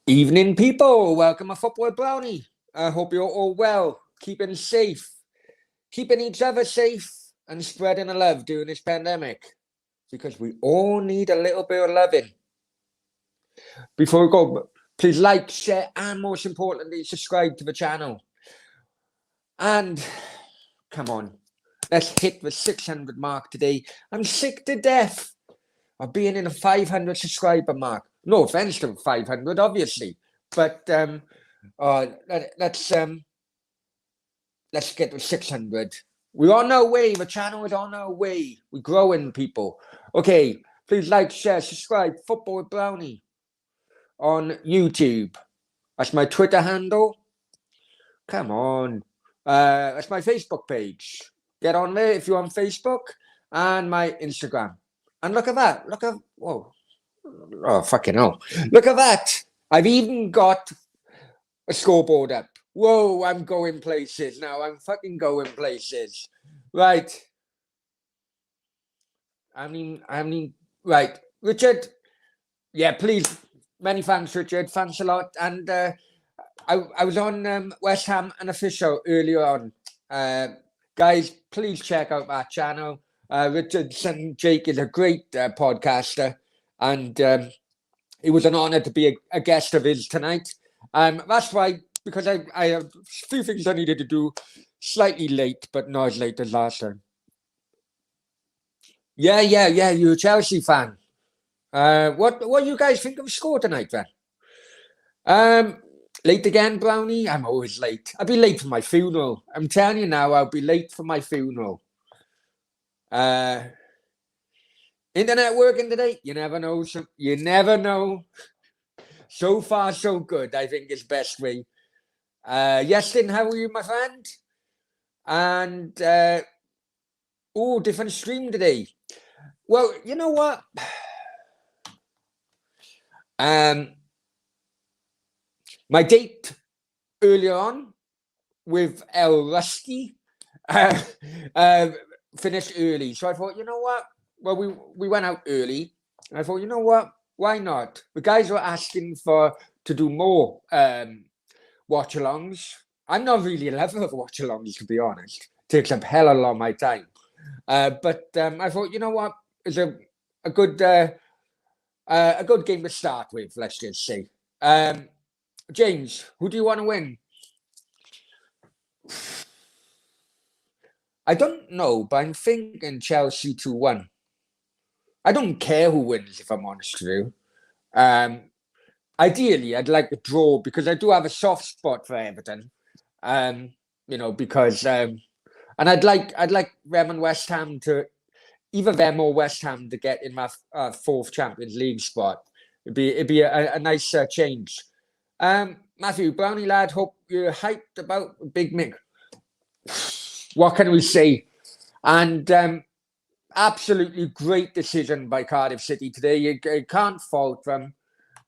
Evening, people. Welcome to Football Brownie. I hope you're all well, keeping safe, keeping each other safe, and spreading the love during this pandemic because we all need a little bit of loving. Before we go, please like, share, and most importantly, subscribe to the channel. And come on, let's hit the 600 mark today. I'm sick to death of being in a 500 subscriber mark. No offense to 500, obviously, but let's get to 600. We're on our way. The channel is on our way. We're growing, people. Okay, please like, share, subscribe. Football with Brownie on YouTube. That's my Twitter handle. Come on. That's my Facebook page. Get on there if you're on Facebook, and my Instagram. And look at that. Look at, whoa. Oh, fucking hell. Look at that. I've even got a scoreboard up. Whoa, I'm going places now. I'm fucking going places. Right. Right. Richard. Yeah, please. Many thanks, Richard. Thanks a lot. And I was on West Ham Unofficial earlier on. Guys, please check out that channel. Richard's son Jake is a great podcaster, and it was an honour to be a guest of his tonight. That's why, because I have a few things I needed to do, slightly late, but not as late as last time. Yeah, you're a Chelsea fan. What do you guys think of the score tonight, then? Late again, Brownie? I'm always late. I'll be late for my funeral. I'm telling you now, I'll be late for my funeral. Internet working today? You never know. You never know. So far, so good, I think is best way. Yestin, how are you, my friend? And, different stream today. Well, you know what? My date earlier on with El Rusty finished early. So I thought, you know what? Well, we went out early. And I thought, you know what? Why not? The guys were asking to do more watchalongs. I'm not really a lover of watchalongs, to be honest. It takes up hell of a lot of my time. But I thought, you know what? It's a good game to start with, let's just say. James, who do you want to win? I don't know, but I'm thinking Chelsea 2-1. I don't care who wins, if I'm honest with you. Ideally, I'd like a draw because I do have a soft spot for Everton. Because and I'd like them and West Ham to, either them or West Ham, to get in my fourth Champions League spot. It'd be a nice change. Matthew, Brownie lad, hope you're hyped about Big Mick. What can we say? And absolutely great decision by Cardiff City today. You can't fault them.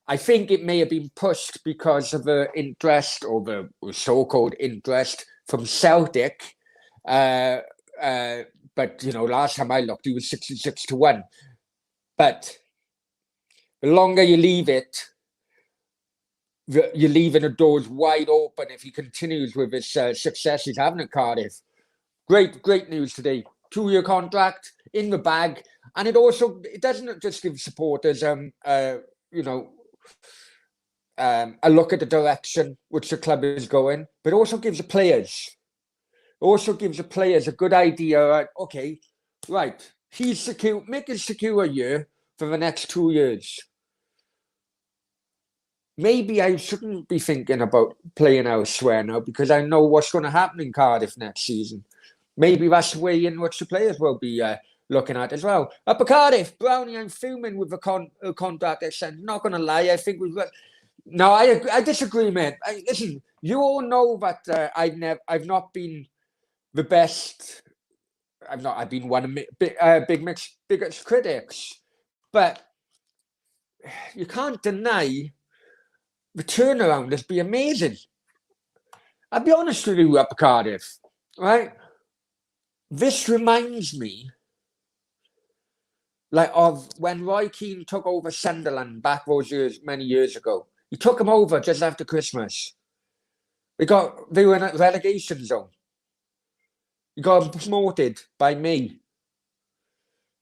I think it may have been pushed because of the interest, or the so-called interest, from Celtic. But, last time I looked, he was 66-1. But the longer you leave it, you're leaving the doors wide open if he continues with his success he's having at Cardiff. Great news today. 2-year contract in the bag. And it doesn't just give supporters, a look at the direction which the club is going, but also gives the players. A good idea. Okay, right. He's secure. Mick is secure a year for the next 2 years. Maybe I shouldn't be thinking about playing elsewhere now because I know what's going to happen in Cardiff next season. Maybe that's the way in which the players will be looking at as well. Up at Cardiff, Brownie, I'm fuming with the contract extension. Not going to lie, I think we've got. No, I disagree, man. Listen, you all know that I've not been the best. I've been one of Big Mic's biggest critics, but you can't deny the turnaround has been amazing. I'll be honest with you, up at Cardiff, right? This reminds me of when Roy Keane took over Sunderland back those years, many years ago. He took him over just after Christmas. They were in a relegation zone. He got promoted by me.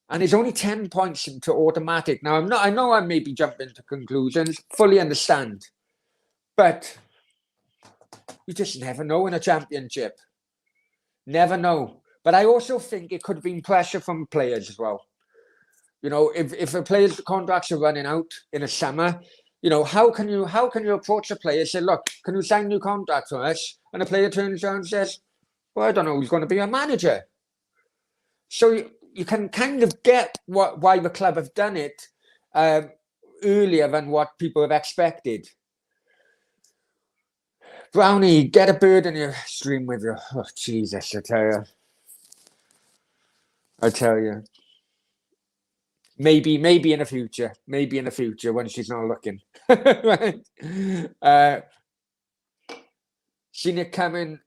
And he's only 10 points into automatic. Now, I know I may be jumping to conclusions, fully understand. But you just never know in a championship. Never know. But I also think it could have been pressure from players as well. You know, if a player's contracts are running out in the summer, you know, how can you approach a player and say, look, can you sign a new contract for us? And the player turns around and says, well, I don't know who's going to be a manager. So you can kind of get why the club have done it earlier than what people have expected. Brownie, get a bird in your stream with you. Oh, Jesus, I tell you. Maybe in the future. Maybe in the future when she's not looking. Right? Seen it coming.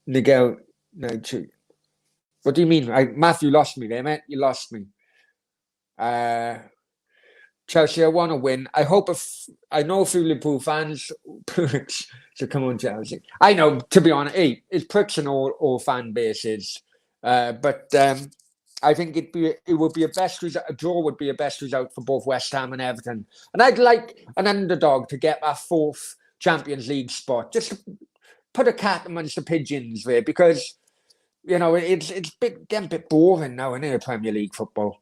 Miguel. No, what do you mean? Matthew lost me there, mate. You lost me. Chelsea, I want to win. I know a few Liverpool fans pricks to come on Chelsea. I know, to be honest, it's pricks in all fan bases. But I think it would be a best result. A draw would be a best result for both West Ham and Everton. And I'd like an underdog to get that 4th Champions League spot. Just to put a cat amongst the pigeons there, because you know it's getting a bit boring now in Premier League football.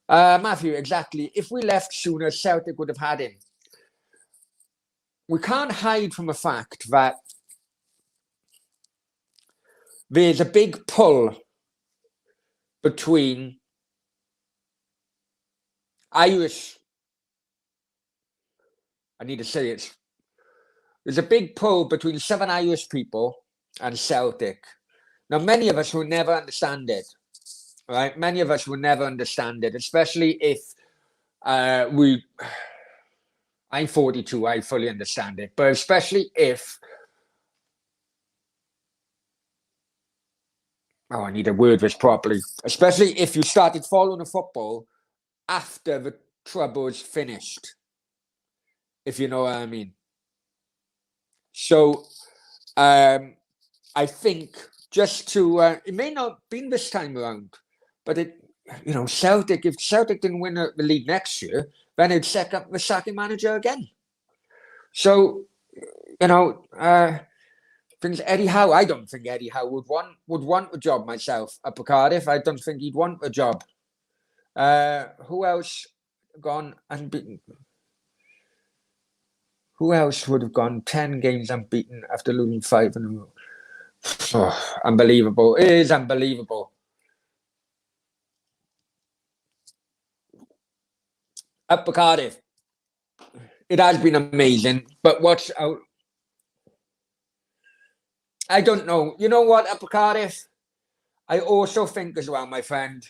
Matthew, exactly. If we left sooner, Celtic would have had him. We can't hide from the fact that there's a big pull between Irish. I need to say it. There's a big pull between 7 Irish people and Celtic. Now, many of us will never understand it. Right? Many of us will never understand it, especially if I'm 42, I fully understand it. But especially if I need to word this properly. Especially if you started following the football after the troubles finished. If you know what I mean. So, I think just to, it may not be this time around, but Celtic, if Celtic didn't win the league next year, then they'd set up the sacking manager again. So, things Eddie Howe, I don't think Eddie Howe would want a job myself up at Cardiff. I don't think he'd want a job. Who else gone unbeaten? Who else would have gone 10 games unbeaten after losing 5 in a row? Oh, unbelievable. It is unbelievable. Up at Cardiff. It has been amazing, but watch out. I don't know. You know what, up at Cardiff? I also think as well, my friend,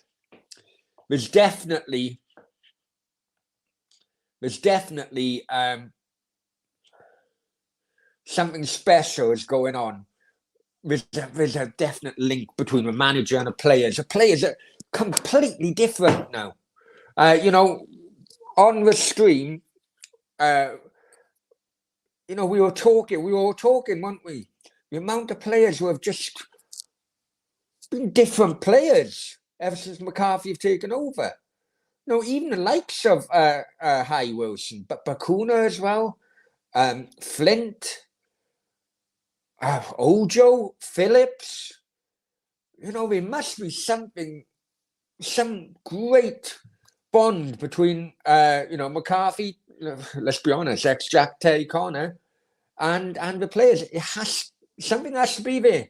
there's definitely something special is going on. There's a definite link between the manager and the players. The players are completely different now. On the stream, we were talking, weren't we? The amount of players who have just been different players ever since McCarthy have taken over. Even the likes of Harry Wilson, but Bakuna as well, Flint, Ojo, Phillips. There must be some great bond between, McCarthy, let's be honest, ex-Jack Terry Connor, and the players. Something has to be there.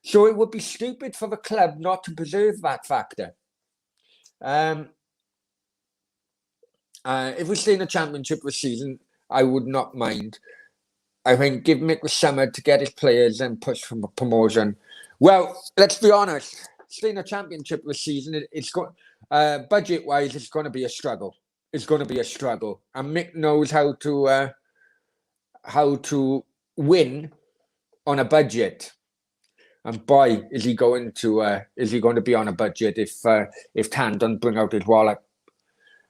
So it would be stupid for the club not to preserve that factor. If we stay in the championship this season, I would not mind. I think give Mick the summer to get his players and push for promotion. Well, let's be honest. Stay in the championship this season, budget-wise, it's going to be a struggle. It's going to be a struggle, and Mick knows how to win on a budget. And boy, is he going to be on a budget if Tan doesn't bring out his wallet.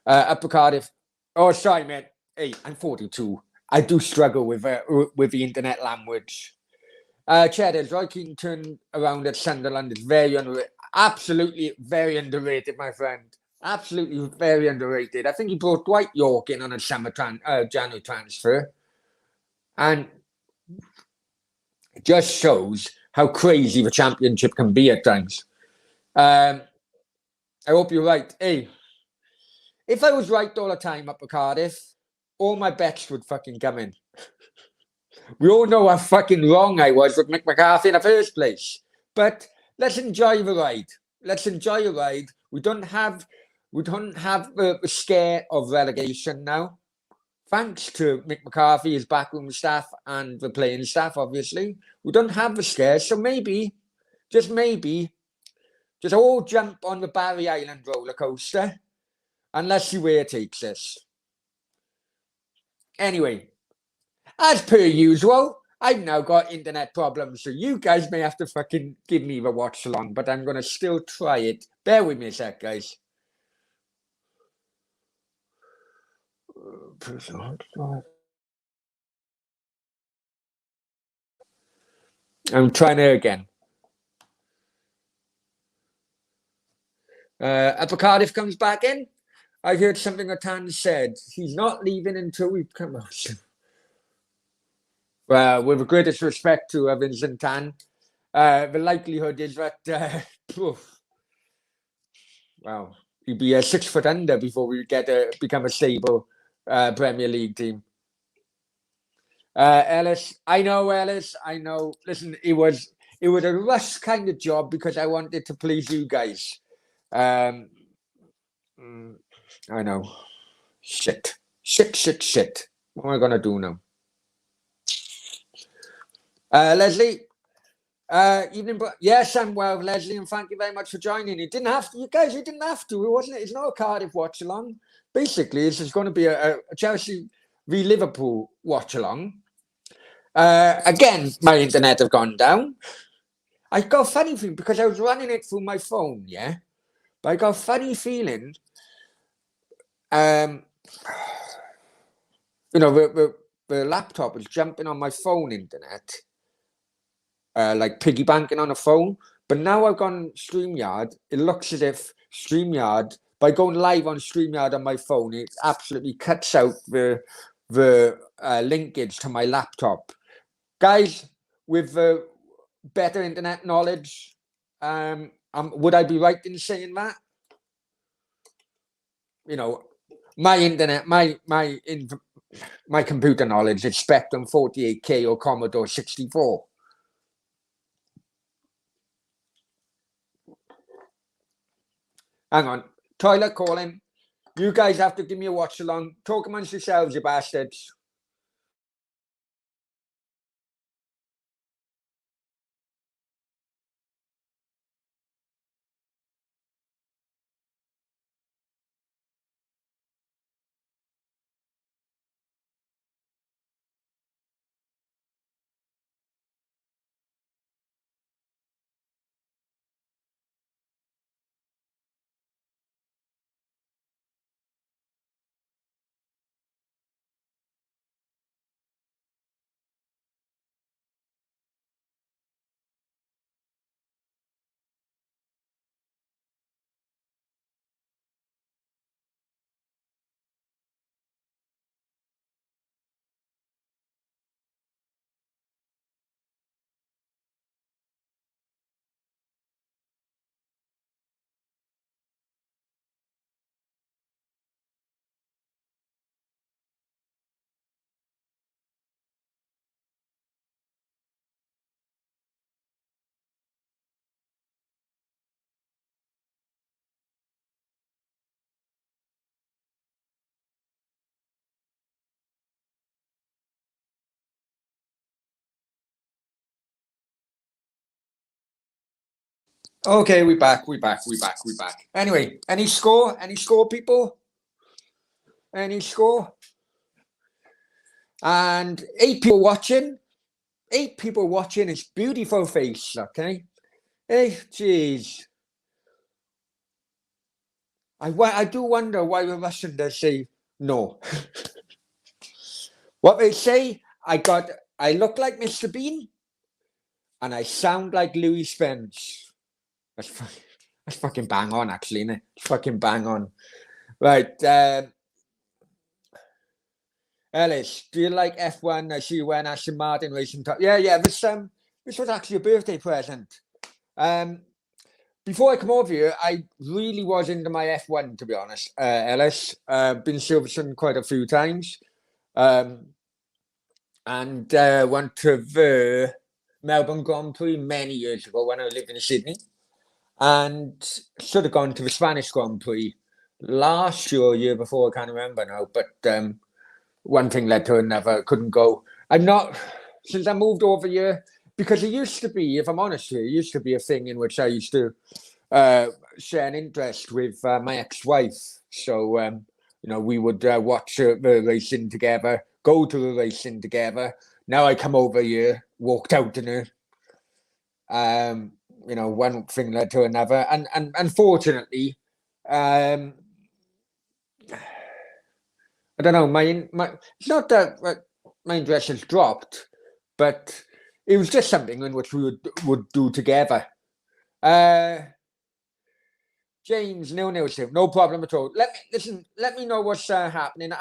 Upper Cardiff. Oh, sorry, mate. Hey, I'm 42. I do struggle with the internet language. Cheddars, Roy Keane turned around at Sunderland is very underrated. Absolutely very underrated, my friend. Absolutely very underrated. I think he brought Dwight York in on a January transfer. And it just shows how crazy the Championship can be at times. I hope you're right. Hey, if I was right all the time up at Cardiff, all my bets would fucking come in. We all know how fucking wrong I was with Mick McCarthy in the first place. But let's enjoy the ride. Let's enjoy the ride. We don't have the scare of relegation now. Thanks to Mick McCarthy, his backroom staff, and the playing staff, obviously. We don't have the scare, so maybe, just all jump on the Barry Island roller coaster and let's see where it takes us. Anyway, as per usual, I've now got internet problems, so you guys may have to fucking give me the watch along, but I'm going to still try it. Bear with me a sec, guys. I'm trying it again. Upper Cardiff comes back in. I heard something Atan said. He's not leaving until we come out. Well, with the greatest respect to Vincent Tan, the likelihood is that, well, he'd be 6 foot under before we become a stable Premier League team. Ellis, I know. Listen, it was a rush kind of job because I wanted to please you guys. I know. Shit. What am I gonna do now? Leslie. Evening, yes, I'm well, Leslie, and thank you very much for joining. You didn't have to, you guys. You didn't have to. It wasn't. It's not a Cardiff watch along. Basically, this is going to be a Chelsea v Liverpool watch along. Again, my internet have gone down. I got a funny feeling because I was running it through my phone, yeah. But I got a funny feeling. You know, the laptop was jumping on my phone internet. Like piggy banking on a phone. But now I've gone StreamYard. It looks as if StreamYard, by going live on StreamYard on my phone, it absolutely cuts out the linkage to my laptop. Guys, with better internet knowledge, would I be right in saying that? You know, my internet, my computer knowledge is Spectrum 48K or Commodore 64. Hang on. Toilet calling. You guys have to give me a watch along. Talk amongst yourselves, you bastards. Okay, we back. Anyway, any score, people? Any score? And 8 people watching. 8 people watching. It's beautiful face, okay? Hey, jeez. I do wonder why the Russian does say no. What they say, I look like Mr. Bean and I sound like Louis Spence. That's, that's fucking bang on, actually, isn't it? It's fucking bang on. Right. Ellis, do you like F1? I see you wearing Aston Martin racing top. Yeah. This was actually a birthday present. Before I come over here, I really was into my F1, to be honest, Ellis. Been Silverstone quite a few times. And went to the Melbourne Grand Prix many years ago when I lived in Sydney. And should have gone to the Spanish Grand Prix last year or year before, I can't remember now. But one thing led to another, couldn't go. I'm not, since I moved over here, because it used to be, if I'm honest with you, it used to be a thing in which I used to share an interest with my ex-wife. So, we would watch the racing together, go to the racing together. Now I come over here, walked out in her. One thing led to another. And unfortunately, I don't know, my it's not that my interest has dropped, but it was just something in which we would do together. James, no problem at all. Let me know what's happening.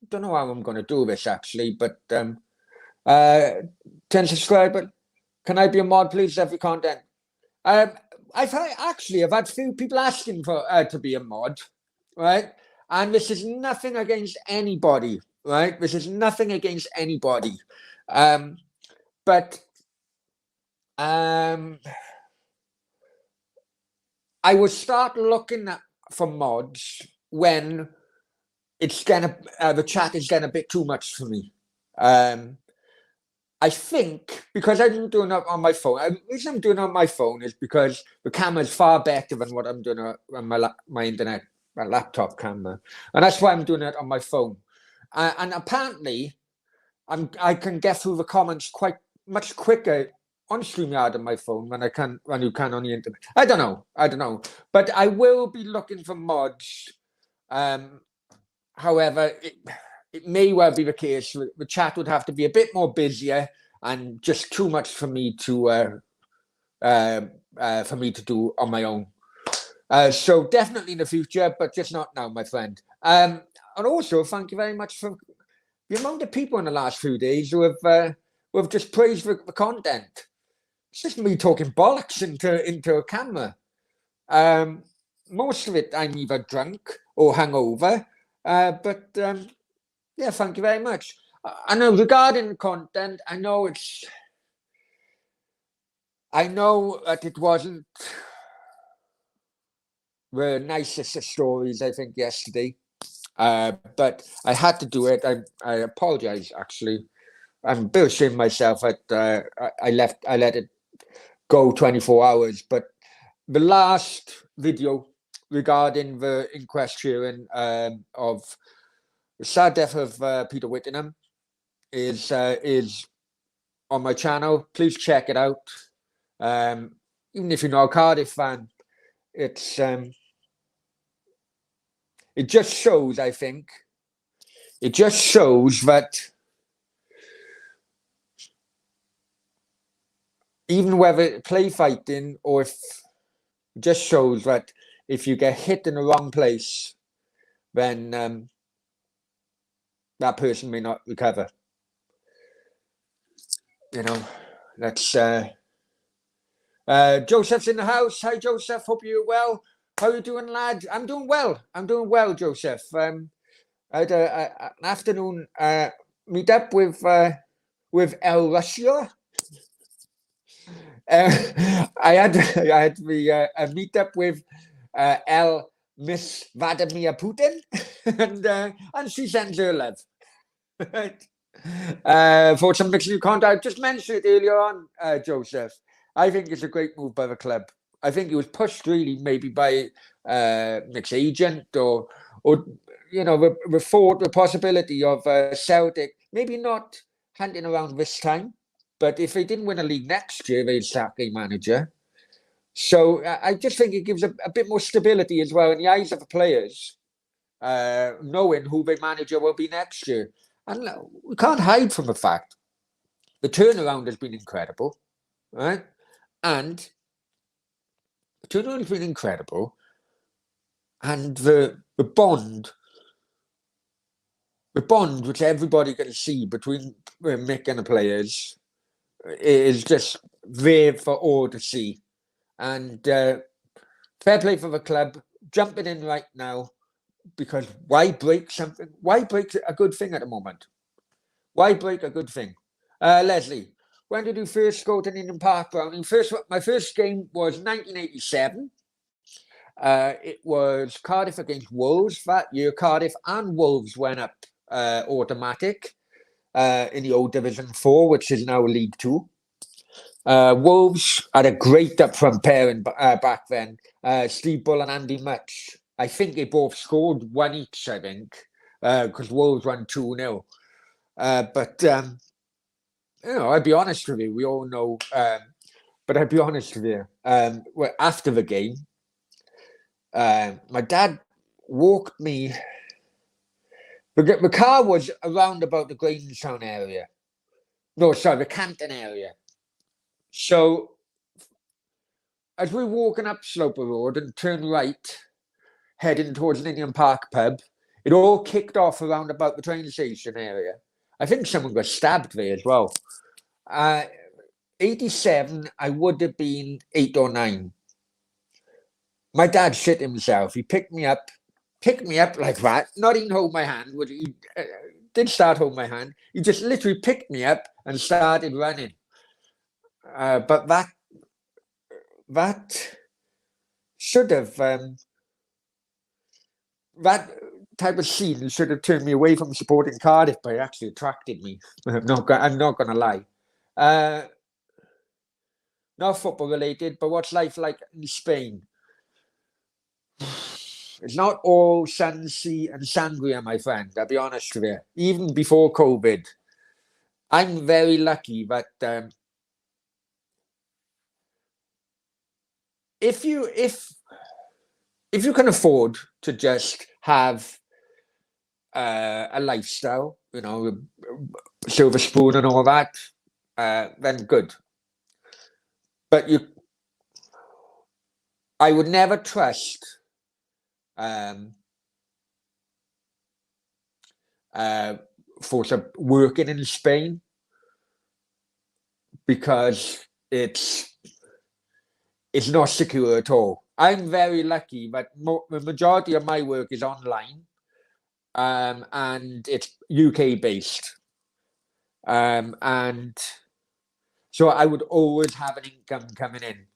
Don't know how I'm gonna do this actually, but 10 subscriber. Can I be a mod, please? Every content. I've had few people asking for to be a mod, right? And this is nothing against anybody, right? This is nothing against anybody. But I will start looking for mods when it's the chat is getting a bit too much for me. I think because I'm doing it on my phone. The reason I'm doing it on my phone is because the camera's far better than what I'm doing on my internet, my laptop camera, and that's why I'm doing it on my phone. And apparently, I can get through the comments quite much quicker on StreamYard on my phone than you can on the internet. I don't know, but I will be looking for mods. However, it may well be the case the chat would have to be a bit more busier and just too much for me to do on my own. So definitely in the future, but just not now, my friend. And also, thank you very much for the amount of people in the last few days who have just praised the content. It's just me talking bollocks into a camera. Most of it I'm either drunk or hungover. But yeah, thank you very much. I know regarding content, I know that it wasn't the nicest of stories, I think, yesterday. But I had to do it. I apologize, actually. I'm a bit ashamed of myself that I let it go 24 hours. But the last video regarding the inquest hearing of the sad death of Peter Whittingham is on my channel. Please check it out. Even if you're not a Cardiff fan, it just shows, I think, that even whether play fighting or if it just shows that if you get hit in the wrong place, then that person may not recover. That's Joseph's in the house. Hi, Joseph. Hope you're well. How are you doing, lad? I'm doing well, Joseph. I had an afternoon meet up with El Russia. I had the meet up with El Miss Vladimir Putin, and she sends her love. For some mixed new content, I just mentioned it earlier on, Joseph. I think it's a great move by the club. I think it was pushed really maybe by Nick's agent or the thought, the possibility of Celtic maybe not hunting around this time, but if they didn't win a league next year, they'd sack a manager. So I just think it gives a bit more stability as well in the eyes of the players, knowing who their manager will be next year. And we can't hide from the fact the turnaround has been incredible, right? And the turnaround has been incredible, and the bond which everybody can see between Mick and the players is just there for all to see. And fair play for the club jumping in right now, because why break something? Why break a good thing at the moment? Why break a good thing? Leslie, when did you first go to Ninian Park, Brownie? My first game was 1987. It was Cardiff against Wolves that year. Cardiff and Wolves went up automatic in the old Division 4, which is now League 2. Wolves had a great up-front pairing back then. Steve Bull and Andy Mutch. I think they both scored one each, I think, because Wolves won 2-0. But I'd be honest with you. We all know. But I'd be honest with you. After the game, my dad walked me. The car was around about the Grangestown area. No, sorry, the Canton area. So as we're walking up Sloper Road and turn right, heading towards Ninian Park pub, it all kicked off around about the train station area. I think someone got stabbed there as well. 87, I would have been 8 or 9. My dad shit himself. He picked me up like that, not even hold my hand. He did start holding my hand. He just literally picked me up and started running. But that should have that type of scene should have turned me away from supporting Cardiff, but it actually attracted me. I'm not going to lie. Not football related, but what's life like in Spain? It's not all sun, sea, and sangria, my friend. I'll be honest with you. Even before COVID, I'm very lucky that if you can afford to just have a lifestyle, silver spoon and all that, then good. But I would never trust for working in Spain, because it's not secure at all. I'm very lucky that the majority of my work is online, and it's UK based, and so I would always have an income coming in.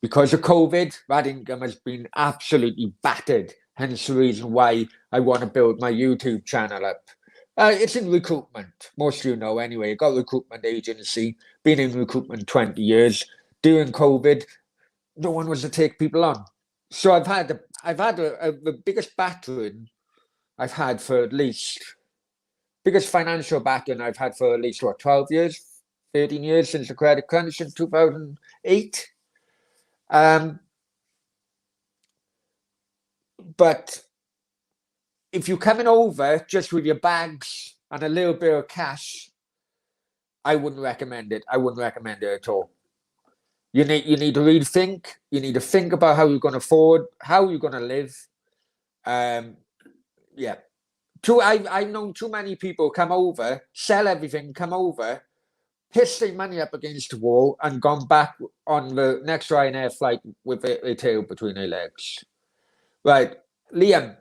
Because of COVID, that income has been absolutely battered. Hence the reason why I want to build my YouTube channel up. It's in recruitment. Most of you know anyway. Got a recruitment agency. Been in recruitment 20 years. During COVID, no one was to take people on. So I've had the biggest battering I've had for at least, biggest financial battering I've had for at least 12 years, 13 years since the credit crunch in 2008. But if you're coming over just with your bags and a little bit of cash, I wouldn't recommend it. I wouldn't recommend it at all. You need to really think. You need to think about how you're going to afford, how you're going to live. Yeah. I've known too many people come over, sell everything, come over, piss their money up against the wall, and gone back on the next Ryanair flight with a tail between their legs. Right, Liam,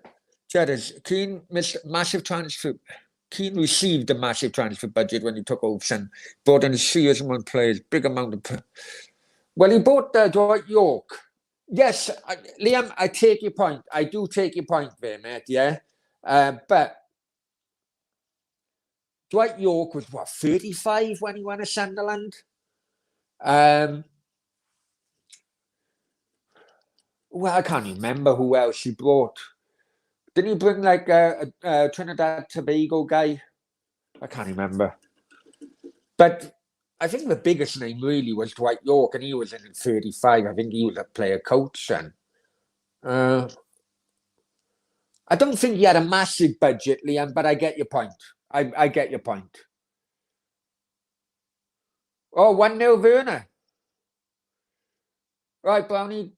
Cheddars, Keane massive transfer. Keane received a massive transfer budget when he took over, son. Brought in 3 years and 1 players, big amount of. Well, he bought Dwight York. Yes, Liam, I take your point. I do take your point there, mate. Yeah, but Dwight York was 35 when he went to Sunderland. Well, I can't remember who else he brought. Didn't he bring like a Trinidad Tobago guy? I can't remember. But I think the biggest name really was Dwight York, and he was in 35. I think he was a player coach, and I don't think he had a massive budget, Liam, but I get your point. I get your point. Oh, 1-0 Werner. Right, Brownie.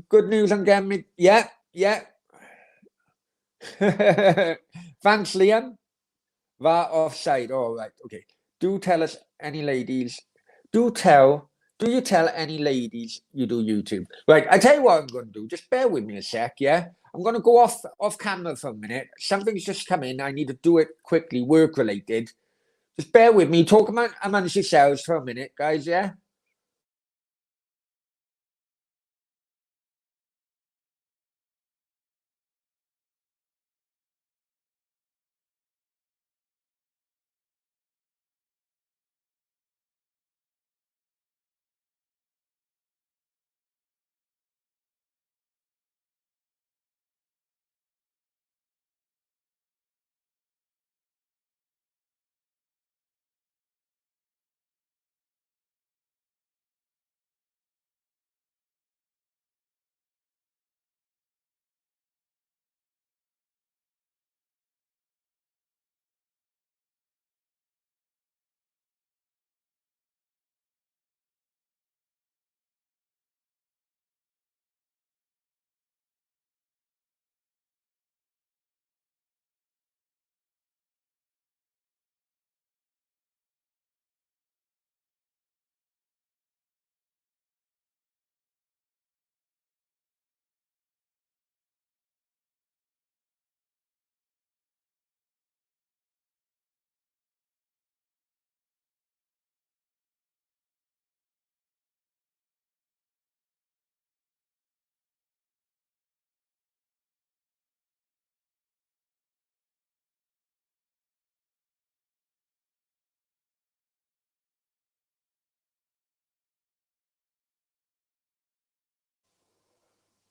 Good news on getting me. Yeah, yeah. Thanks, Liam. VAR offside. All right. Okay. Do tell us any ladies. Do you tell any ladies you do YouTube? Right. I tell you what I'm going to do. Just bear with me a sec. Yeah. I'm going to go off camera for a minute. Something's just come in. I need to do it quickly, work related. Just bear with me. Talk amongst yourselves for a minute, guys. Yeah.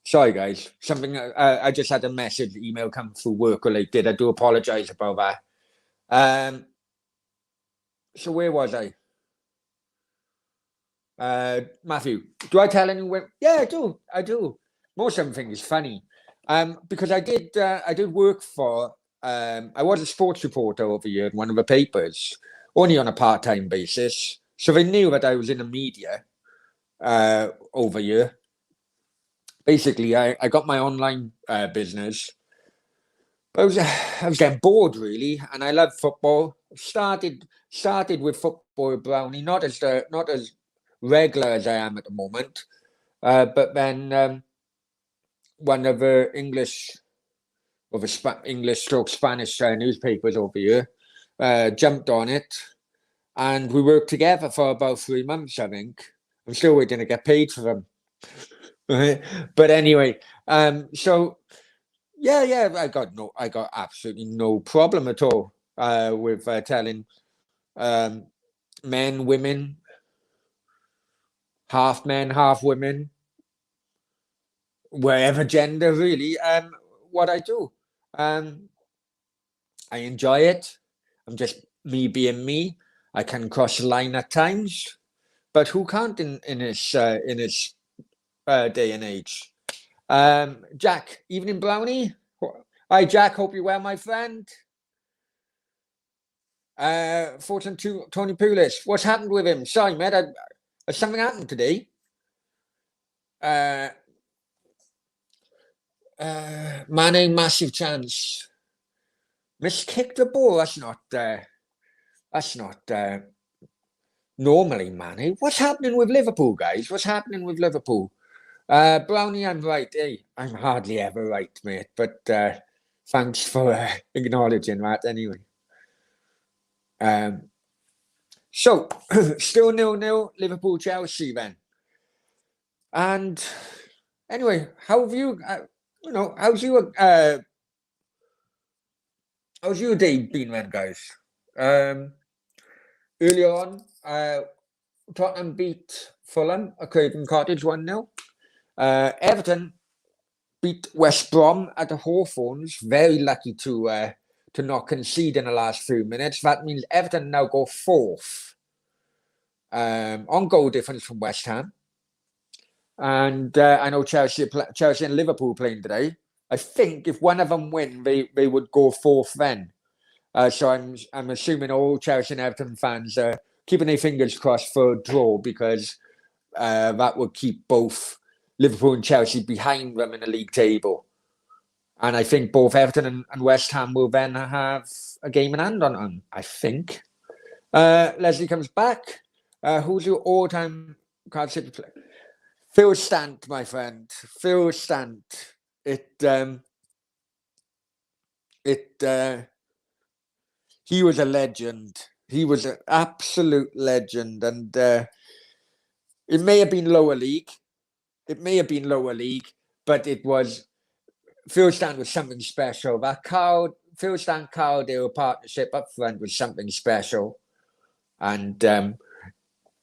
Sorry, guys. Something I just had a message email come through work related. I do apologize about that. So where was I? Matthew, do I tell anyone? Yeah, I do. I do. Most everything is funny. Because I did work for I was a sports reporter over here in one of the papers, only on a part-time basis. So they knew that I was in the media over here. Basically, I got my online business. But I was getting bored really, and I love football. Started with football, Brownie, not as regular as I am at the moment. But then one of the English stroke Spanish newspapers over here jumped on it, and we worked together for about 3 months, I think. I'm still waiting to get paid for them. But anyway, so yeah, I got absolutely no problem at all with telling men, women, half men, half women, wherever gender, really, what I do. I enjoy it. I'm just me being me. I can cross the line at times, but who can't in this day and age? Jack, evening brownie. Hi, Jack. Hope you're well, my friend. Fortune to Tony Pulis. What's happened with him? Sorry, mate. Has something happened today? Mane, massive chance. Miskicked the ball. That's not normally Mane. What's happening with Liverpool, guys? What's happening with Liverpool? Brownie, I'm right. Hey, I'm hardly ever right, mate. But thanks for acknowledging that anyway. So still 0-0, Liverpool Chelsea then. And anyway, how have you? How's your day been, then, guys? Earlier on, Tottenham beat Fulham at Craven Cottage 1-0. Everton beat West Brom at the Hawthorns. Very lucky to not concede in the last few minutes. That means Everton now go fourth. on goal difference from West Ham. And I know Chelsea and Liverpool playing today. I think if one of them win, they would go fourth then. So I'm assuming all Chelsea and Everton fans are keeping their fingers crossed for a draw, because that would keep both Liverpool and Chelsea behind them in the league table. And I think both Everton and West Ham will then have a game in hand on them, I think. Leslie comes back. Who's your all-time Cardiff City player? Phil Stant, my friend. Phil Stant. He was a legend. He was an absolute legend. And it may have been lower league. But it was... Phil Stant was something special. That Phil Stant Caldale partnership up front was something special. And...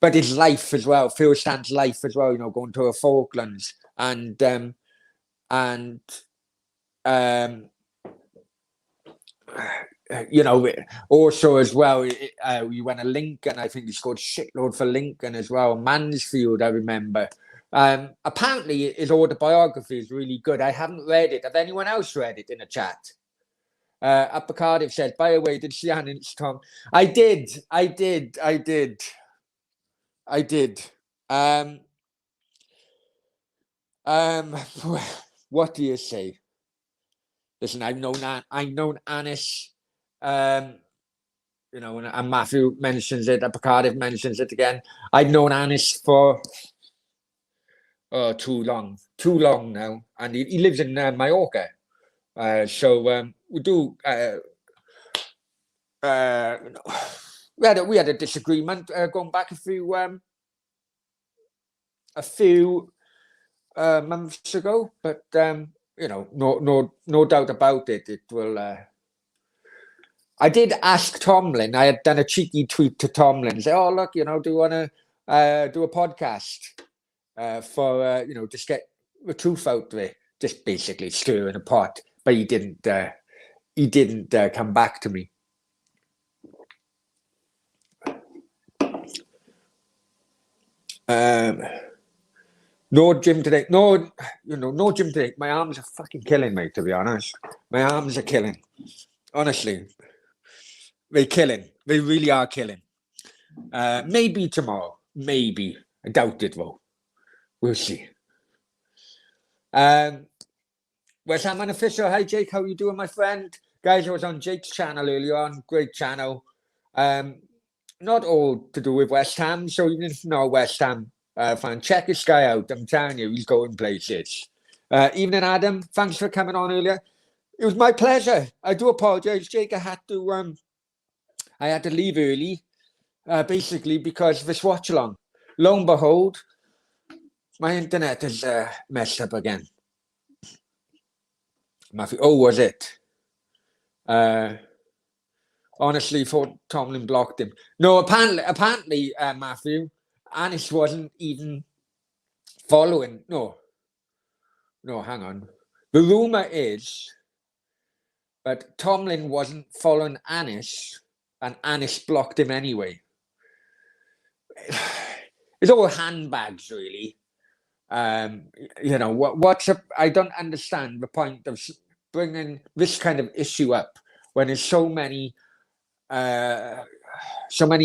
but his life as well, Phil Stant's life as well, going to the Falklands and also as well, we went to Lincoln. I think he scored shitload for Lincoln as well. Mansfield, I remember. Apparently, his autobiography is really good. I haven't read it. Have anyone else read it in the chat? Upper Cardiff said, by the way, did she announce Tom? I did. What do you say? Listen, I've known Anis, and Matthew mentions it, Upper Cardiff mentions it again. I've known Anis for too long now, and he lives in Mallorca. So we do. We had a disagreement going back a few months ago, but no doubt about it. It will. I did ask Tomlin. I had done a cheeky tweet to Tomlin, say, "Oh, look, do you want to do a podcast for just get the truth out there, just basically stir in a pot?" But he didn't. He didn't come back to me. No gym today. No gym today. My arms are fucking killing me, to be honest. My arms are killing. Honestly. They're killing. They really are killing. Maybe tomorrow. Maybe. I doubt it, though. We'll see. West Ham Unofficial. Hi, Jake. How are you doing, my friend? Guys, I was on Jake's channel earlier on. Great channel. Not all to do with West Ham. So even if you're not a West Ham fan, check this guy out. I'm telling you, he's going places. Evening, Adam. Thanks for coming on earlier. It was my pleasure. I do apologize, Jake. I had to leave early, basically because of this watch along. Lo and behold, my internet is messed up again. Matthew, was it? Honestly, thought Tomlin blocked him. No, apparently, Matthew, Anis wasn't even following. No, hang on. The rumor is that Tomlin wasn't following Anis, and Anis blocked him anyway. It's all handbags, really. What's up? I don't understand the point of bringing this kind of issue up when there's so many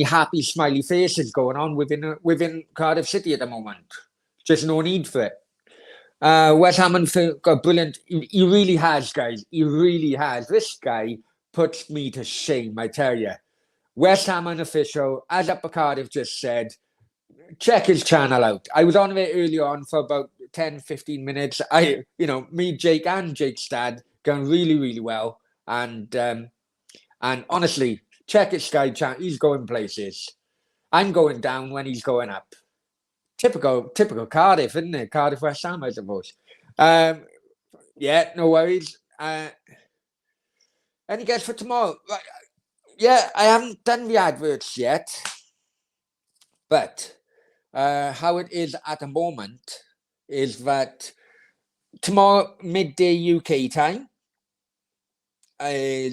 happy smiley faces going on within Cardiff City at the moment. Just no need for it. Wes Hammond got brilliant. He really has, guys. He really has. This guy puts me to shame, I tell you. West Ham Unofficial, as Upper Cardiff just said, check his channel out. I was on it earlier on for about 10-15 minutes. Me, Jake, and Jake's dad going really, really well. And honestly, check his Sky channel. He's going places. I'm going down when he's going up. Typical Cardiff, isn't it? Cardiff West Ham, I suppose. Yeah, no worries. Any guess for tomorrow? Yeah, I haven't done the adverts yet. But how it is at the moment is that tomorrow, midday UK time, I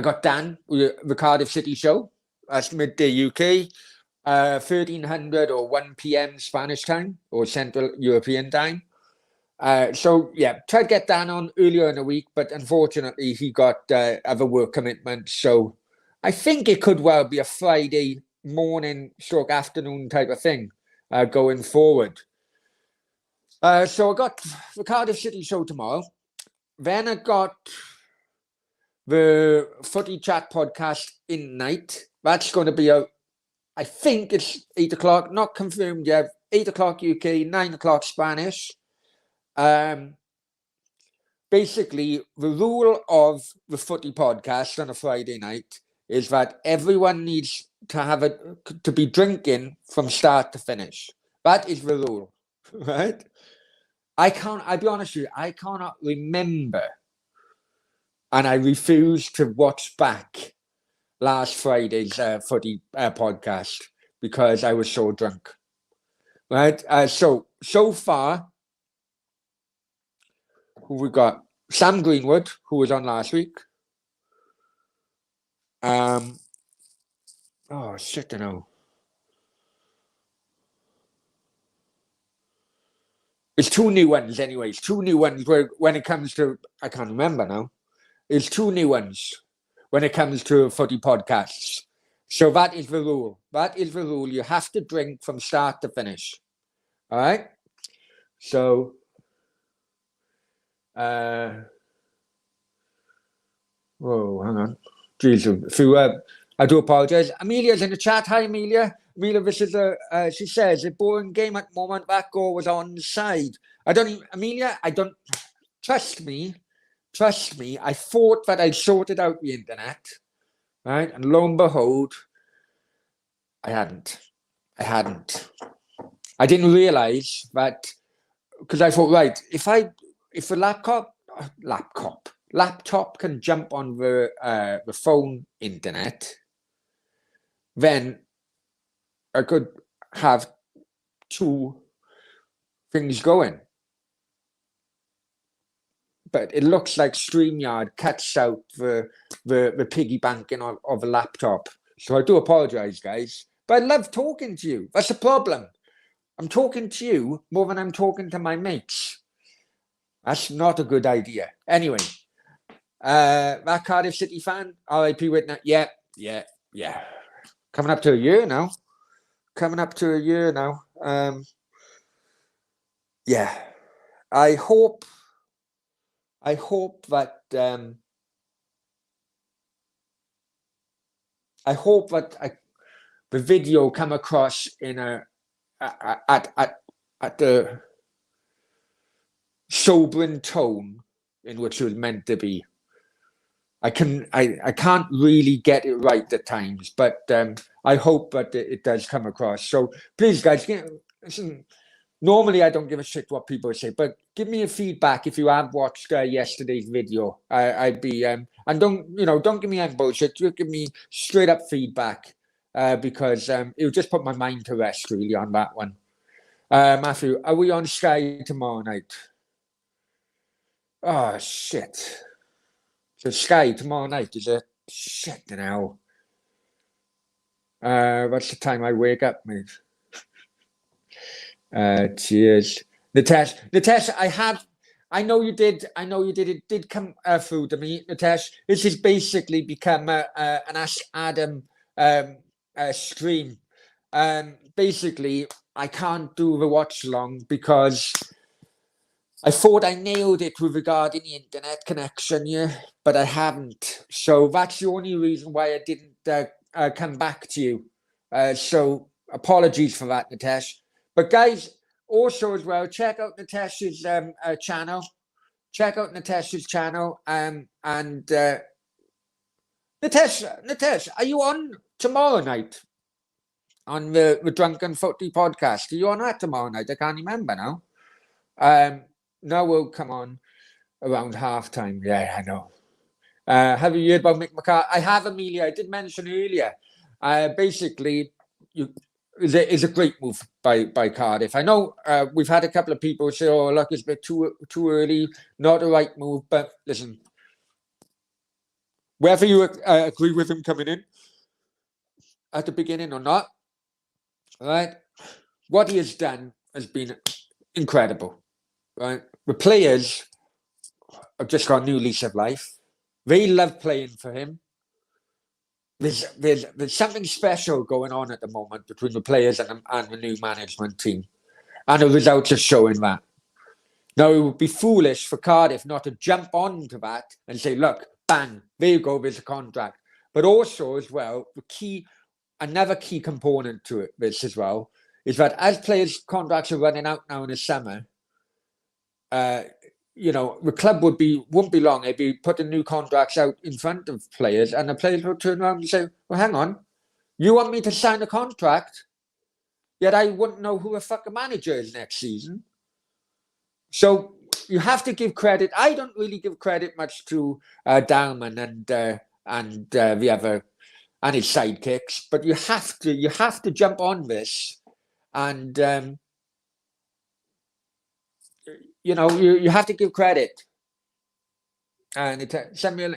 got Dan, the Cardiff City show. That's midday UK. 1300 or 1 p.m. Spanish time or Central European time. So yeah, tried to get Dan on earlier in the week, but unfortunately he got other work commitments. So I think it could well be a Friday morning stroke afternoon type of thing going forward. So I got the Cardiff City show tomorrow. Then I got the Footy Chat podcast in night. That's going to be I think it's 8 o'clock, not confirmed yet. 8 o'clock UK, 9 o'clock Spanish. Basically, the rule of the Footy podcast on a Friday night is that everyone needs to be drinking from start to finish. That is the rule, right? I'll be honest with you, I cannot remember, and I refuse to watch back last Friday's Footy podcast because I was so drunk, right? So far, who we got? Sam Greenwood, who was on last week. Oh shit, I know. It's two new ones, anyways. Two new ones where when it comes to I can't remember now. It's two new ones when it comes to Footy podcasts. So that is the rule. That is the rule. You have to drink from start to finish. All right. So whoa, hang on. Jesus, I do apologize. Amelia's in the chat. Hi, Amelia. Amelia, this is she says, a boring game at the moment. That goal was onside. Amelia, I don't, trust me. I thought that I sorted out the internet, right? And lo and behold, I hadn't. I didn't realize that, because I thought, right, if the laptop can jump on the phone internet, then I could have two things going. But it looks like StreamYard cuts out the piggy banking of a laptop. So I do apologize, guys. But I love talking to you. That's the problem. I'm talking to you more than I'm talking to my mates. That's not a good idea. Anyway, that Cardiff City fan, RIP Whitney. Yeah. Coming up to a year now. Yeah. I hope that the video come across in at the sobering tone in which it was meant to be. I can't really get it right at times, but I hope that it does come across. So please, guys, listen. Normally, I don't give a shit what people say, but give me a feedback if you have watched yesterday's video. I'd be and don't give me any bullshit. Just give me straight up feedback because it'll just put my mind to rest really on that one. Matthew, are we on Sky tomorrow night? Oh shit! So Sky tomorrow night is it? Shit now. What's the time I wake up, mate? Cheers. Natesh, I know you did. It did come through to me, Natesh. This has basically become an Ask Adam stream. Basically, I can't do the watch along because I thought I nailed it with regarding the internet connection, yeah, but I haven't. So that's the only reason why I didn't come back to you. So apologies for that, Natesh. But guys, also as well, check out Natesh's channel. And Natesh, are you on tomorrow night on the Drunken Footy podcast? Are you on that tomorrow night? I can't remember now. No, we'll come on around halftime. Yeah, I know. Have you heard about Mick McCarthy? I have, Amelia. I did mention earlier. Basically, it's a great move by Cardiff. I know we've had a couple of people say, "Oh, look, it's a bit too early, not the right move." But listen, whether you agree with him coming in at the beginning or not, right? What he has done has been incredible, right? The players have just got a new lease of life. They love playing for him. There's something special going on at the moment between the players and the new management team, and the results are showing that. Now, it would be foolish for Cardiff not to jump onto that and say, look, bang, there you go, there's a contract. But also, as well, another key component to this as well is that as players' contracts are running out now in the summer, the club wouldn't be long. They'd be putting new contracts out in front of players, and the players would turn around and say, well, hang on, you want me to sign a contract, yet I wouldn't know who the fucking manager is next season. So you have to give credit. I don't really give credit much to Dalman and the other and his sidekicks, but you have to jump on this, and you have to give credit. And send me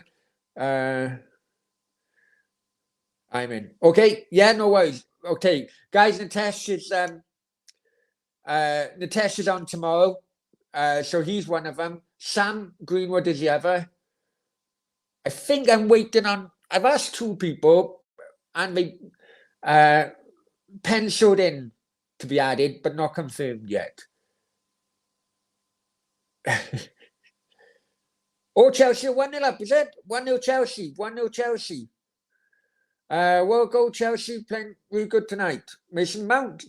I'm in. Okay, yeah, no worries. Okay, guys, Nitesh is on tomorrow. So he's one of them. Sam Greenwood is the other. I think I'm waiting on. I've asked 2 people, and they penciled in to be added, but not confirmed yet. Oh, Chelsea 1-0 up, is it? 1-0 Chelsea. 1-0 Chelsea. Well, go Chelsea, playing really good tonight. Mason Mount.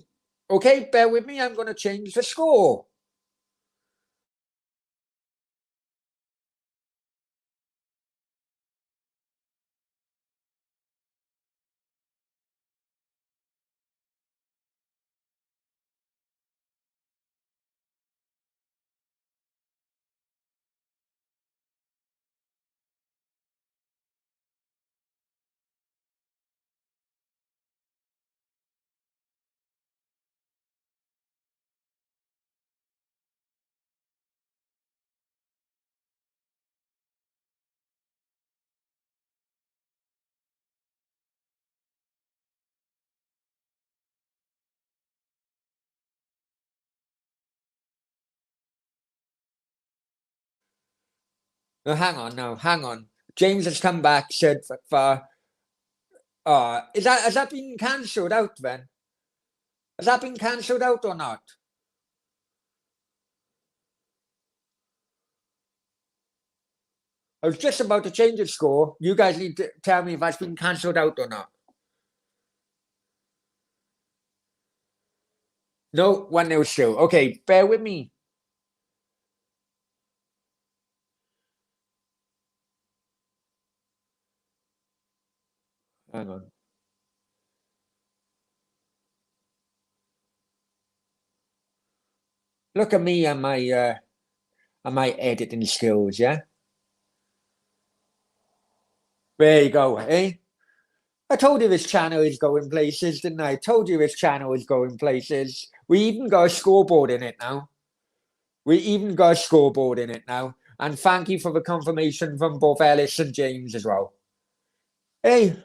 Okay, bear with me. I'm going to change the score. No, hang on. James has come back, said has that been cancelled out then? Has that been cancelled out or not? I was just about to change the score. You guys need to tell me if that's been cancelled out or not. No, 1-0 still. Okay, bear with me. Hang on. Look at me and my editing skills, yeah? There you go, eh? I told you this channel is going places, didn't I? I told you this channel is going places. We even got a scoreboard in it now. And thank you for the confirmation from both Ellis and James as well. Hey,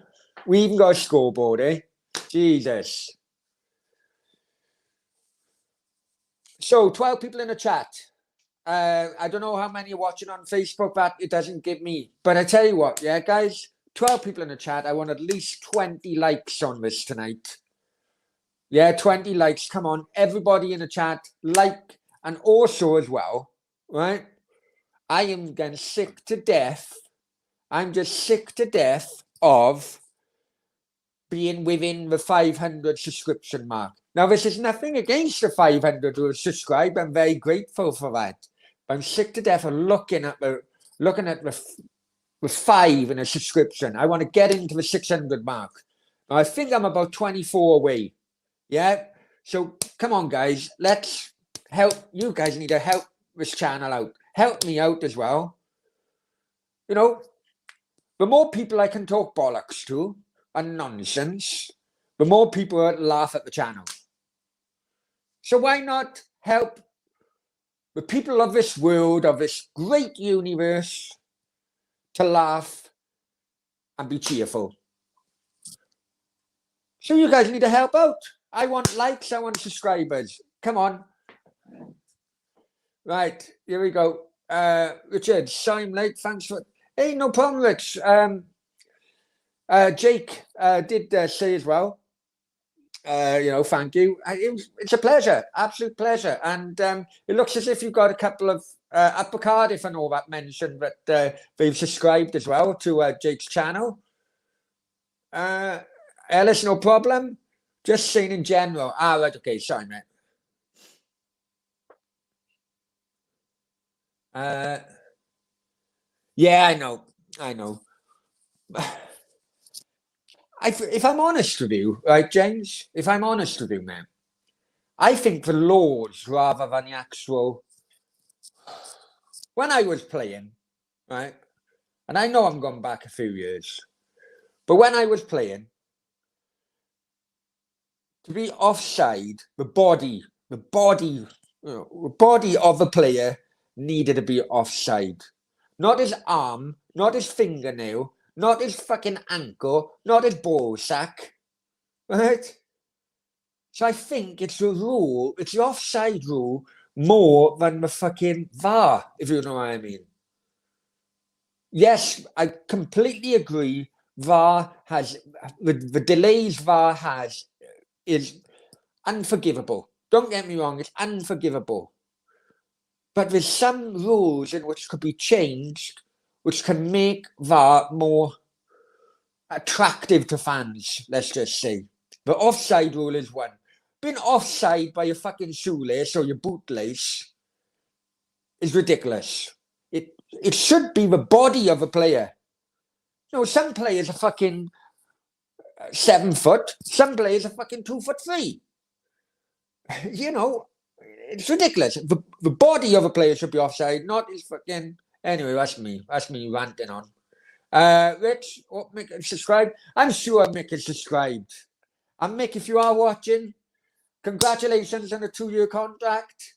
we even got a scoreboard, eh? Jesus. So, 12 people in the chat. I don't know how many are watching on Facebook, that it doesn't give me. But I tell you what, yeah, guys, 12 people in the chat. I want at least 20 likes on this tonight. Yeah, 20 likes. Come on, everybody in the chat, like. And also as well, right? I am getting sick to death. I'm just sick to death of being within the 500 subscription mark. Now, this is nothing against the 500 who have subscribed. I'm very grateful for that. But I'm sick to death of looking at the 5 in a subscription. I want to get into the 600 mark. Now, I think I'm about 24 away. Yeah. So come on, guys. Let's help. You guys need to help this channel out. Help me out as well. You know, the more people I can talk bollocks to and nonsense, the more people laugh at the channel. So why not help the people of this world, of this great universe, to laugh and be cheerful? So you guys need to help out. I want likes. I want subscribers. Come on. Right, here we go. Richard, sorry I'm late. Thanks for. Hey, no problem, Rich. Jake did say as well. Thank you. It's a pleasure, absolute pleasure. And it looks as if you've got a couple of Upper Cardiff and all that mentioned that they've subscribed as well to Jake's channel. Ellis, no problem. Just saying in general. Right, okay, sorry, mate. Yeah, I know. If I'm honest with you, right, James, if I'm honest with you, man, I think the laws rather than the actual. When I was playing, right, and I know I'm going back a few years, but when I was playing, to be offside, the body of the player needed to be offside. Not his arm, not his fingernail, not his fucking ankle, not his ball sack. Right? So I think it's the rule, it's the offside rule more than the fucking VAR, if you know what I mean. Yes, I completely agree. VAR has the delays VAR has is unforgivable. Don't get me wrong, it's unforgivable. But there's some rules in which could be changed, which can make VAR more attractive to fans, let's just say. The offside rule is one. Being offside by your fucking shoelace or your bootlace is ridiculous. It should be the body of a player. Some players are fucking 7 foot. Some players are fucking 2'3". It's ridiculous. The body of a player should be offside, not his fucking. Anyway, that's me. That's me ranting on. Rich, Mick has subscribed. I'm sure Mick is subscribed. And Mick, if you are watching, congratulations on a 2-year contract.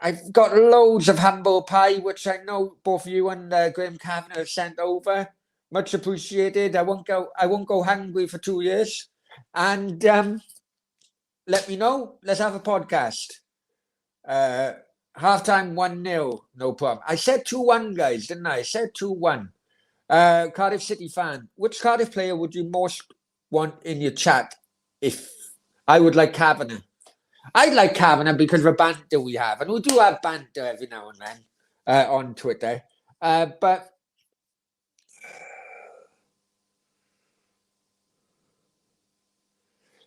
I've got loads of humble pie, which I know both you and Graham Kavanagh have sent over. Much appreciated. I won't go hungry for 2 years. And let me know. Let's have a podcast. Halftime 1-0, no problem. I said 2-1, guys, didn't I? I said 2-1. Cardiff City fan. Which Cardiff player would you most want in your chat? If I would like Kavanagh. I'd like Kavanagh because of the banter we have. And we do have banter every now and then on Twitter. But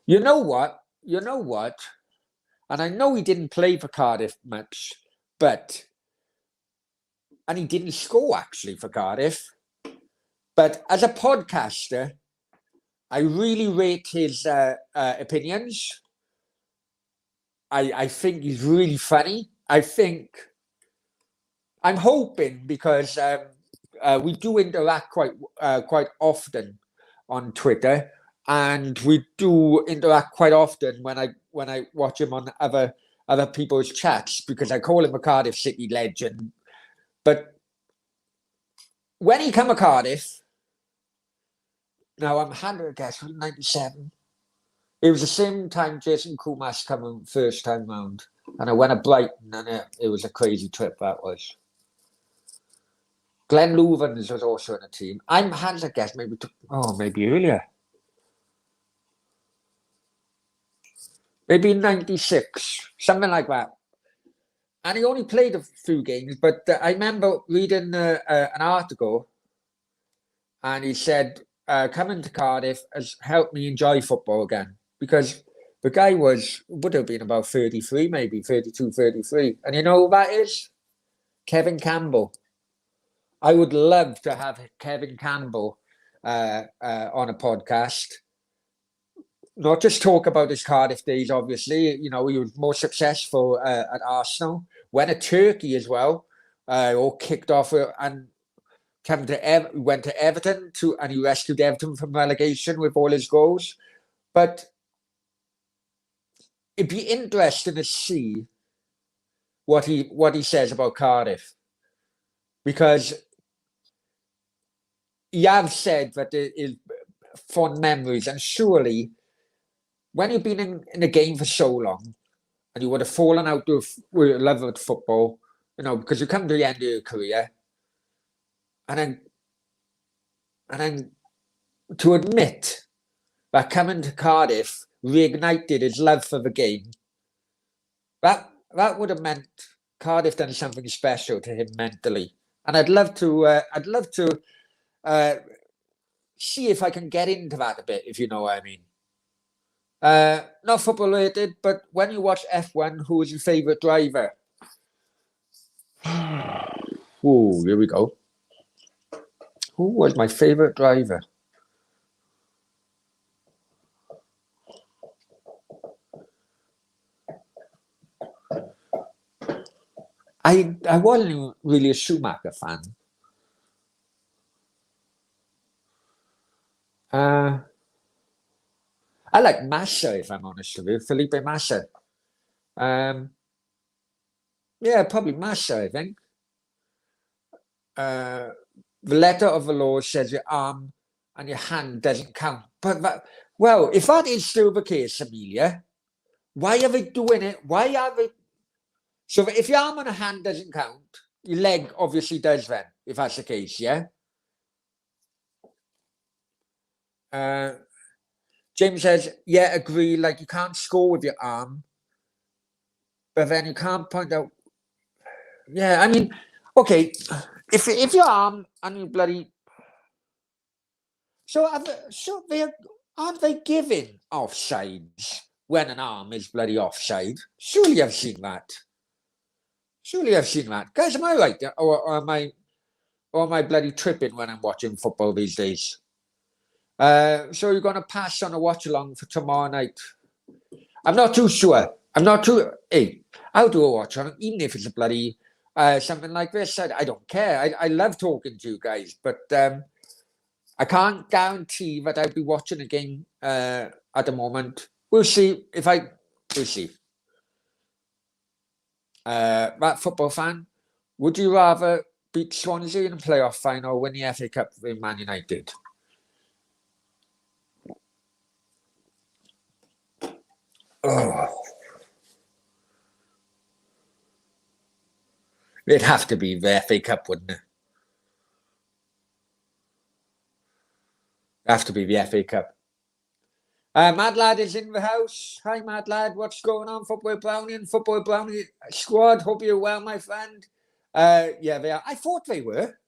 you know what? And I know he didn't play for Cardiff much, and he didn't score actually for Cardiff. But as a podcaster, I really rate his opinions. I think he's really funny. I'm hoping because we do interact quite often on Twitter, and we do interact quite often when I watch him on other people's chats, because I call him a Cardiff City legend. But when he come to Cardiff, now I'm 100 guess, 97. It was the same time Jason Kumas coming first time round, and I went to Brighton, and it was a crazy trip that was. Glenn Louvens was also in the team. I'm 100 guess, maybe earlier. Maybe 96, something like that. And he only played a few games, but I remember reading an article, and he said, coming to Cardiff has helped me enjoy football again, because the guy would have been about 33, maybe 32, 33. And you know who that is? Kevin Campbell. I would love to have Kevin Campbell on a podcast. Not just talk about his Cardiff days, obviously. He was more successful at Arsenal. Went to Turkey as well. All kicked off and went to Everton and he rescued Everton from relegation with all his goals. But it'd be interesting to see what he says about Cardiff, because he have said that fond memories. And surely, when you've been in a game for so long, and you would have fallen out with love of football, because you come to the end of your career, and then to admit that coming to Cardiff reignited his love for the game, that would have meant Cardiff done something special to him mentally. And I'd love to see if I can get into that a bit, if you know what I mean. Not football related, but when you watch F1, who is your favourite driver? Oh, here we go. Who was my favourite driver? I wasn't really a Schumacher fan. I like Massa, if I'm honest with you, Felipe Massa. Yeah, probably Massa, I think. The letter of the law says your arm and your hand doesn't count. But well, if that is still the case, Amelia, why are they doing it? Why are they? So if your arm and a hand doesn't count, your leg obviously does then, if that's the case, yeah? James says, yeah, agree, like you can't score with your arm, but then you can't point out. Yeah, I mean, okay, if your arm and you bloody. So aren't they giving offsides when an arm is bloody offside? Surely I've seen that. Guys, am I right? Or am I bloody tripping when I'm watching football these days? So you're going to pass on a watch along for tomorrow night? I'm not too sure. Hey, I'll do a watch on, even if it's a bloody something like this. I don't care. I love talking to you guys, but I can't guarantee that I'll be watching a game at the moment. We'll see we'll see. That football fan, would you rather beat Swansea in a playoff final or win the FA Cup with Man United? Oh. It'd have to be the FA Cup, wouldn't it? Have to be the FA Cup. Mad Lad is in the house. Hi, Mad Lad. What's going on, Football Brownie and Football Brownie squad? Hope you're well, my friend. Yeah, they are. I thought they were.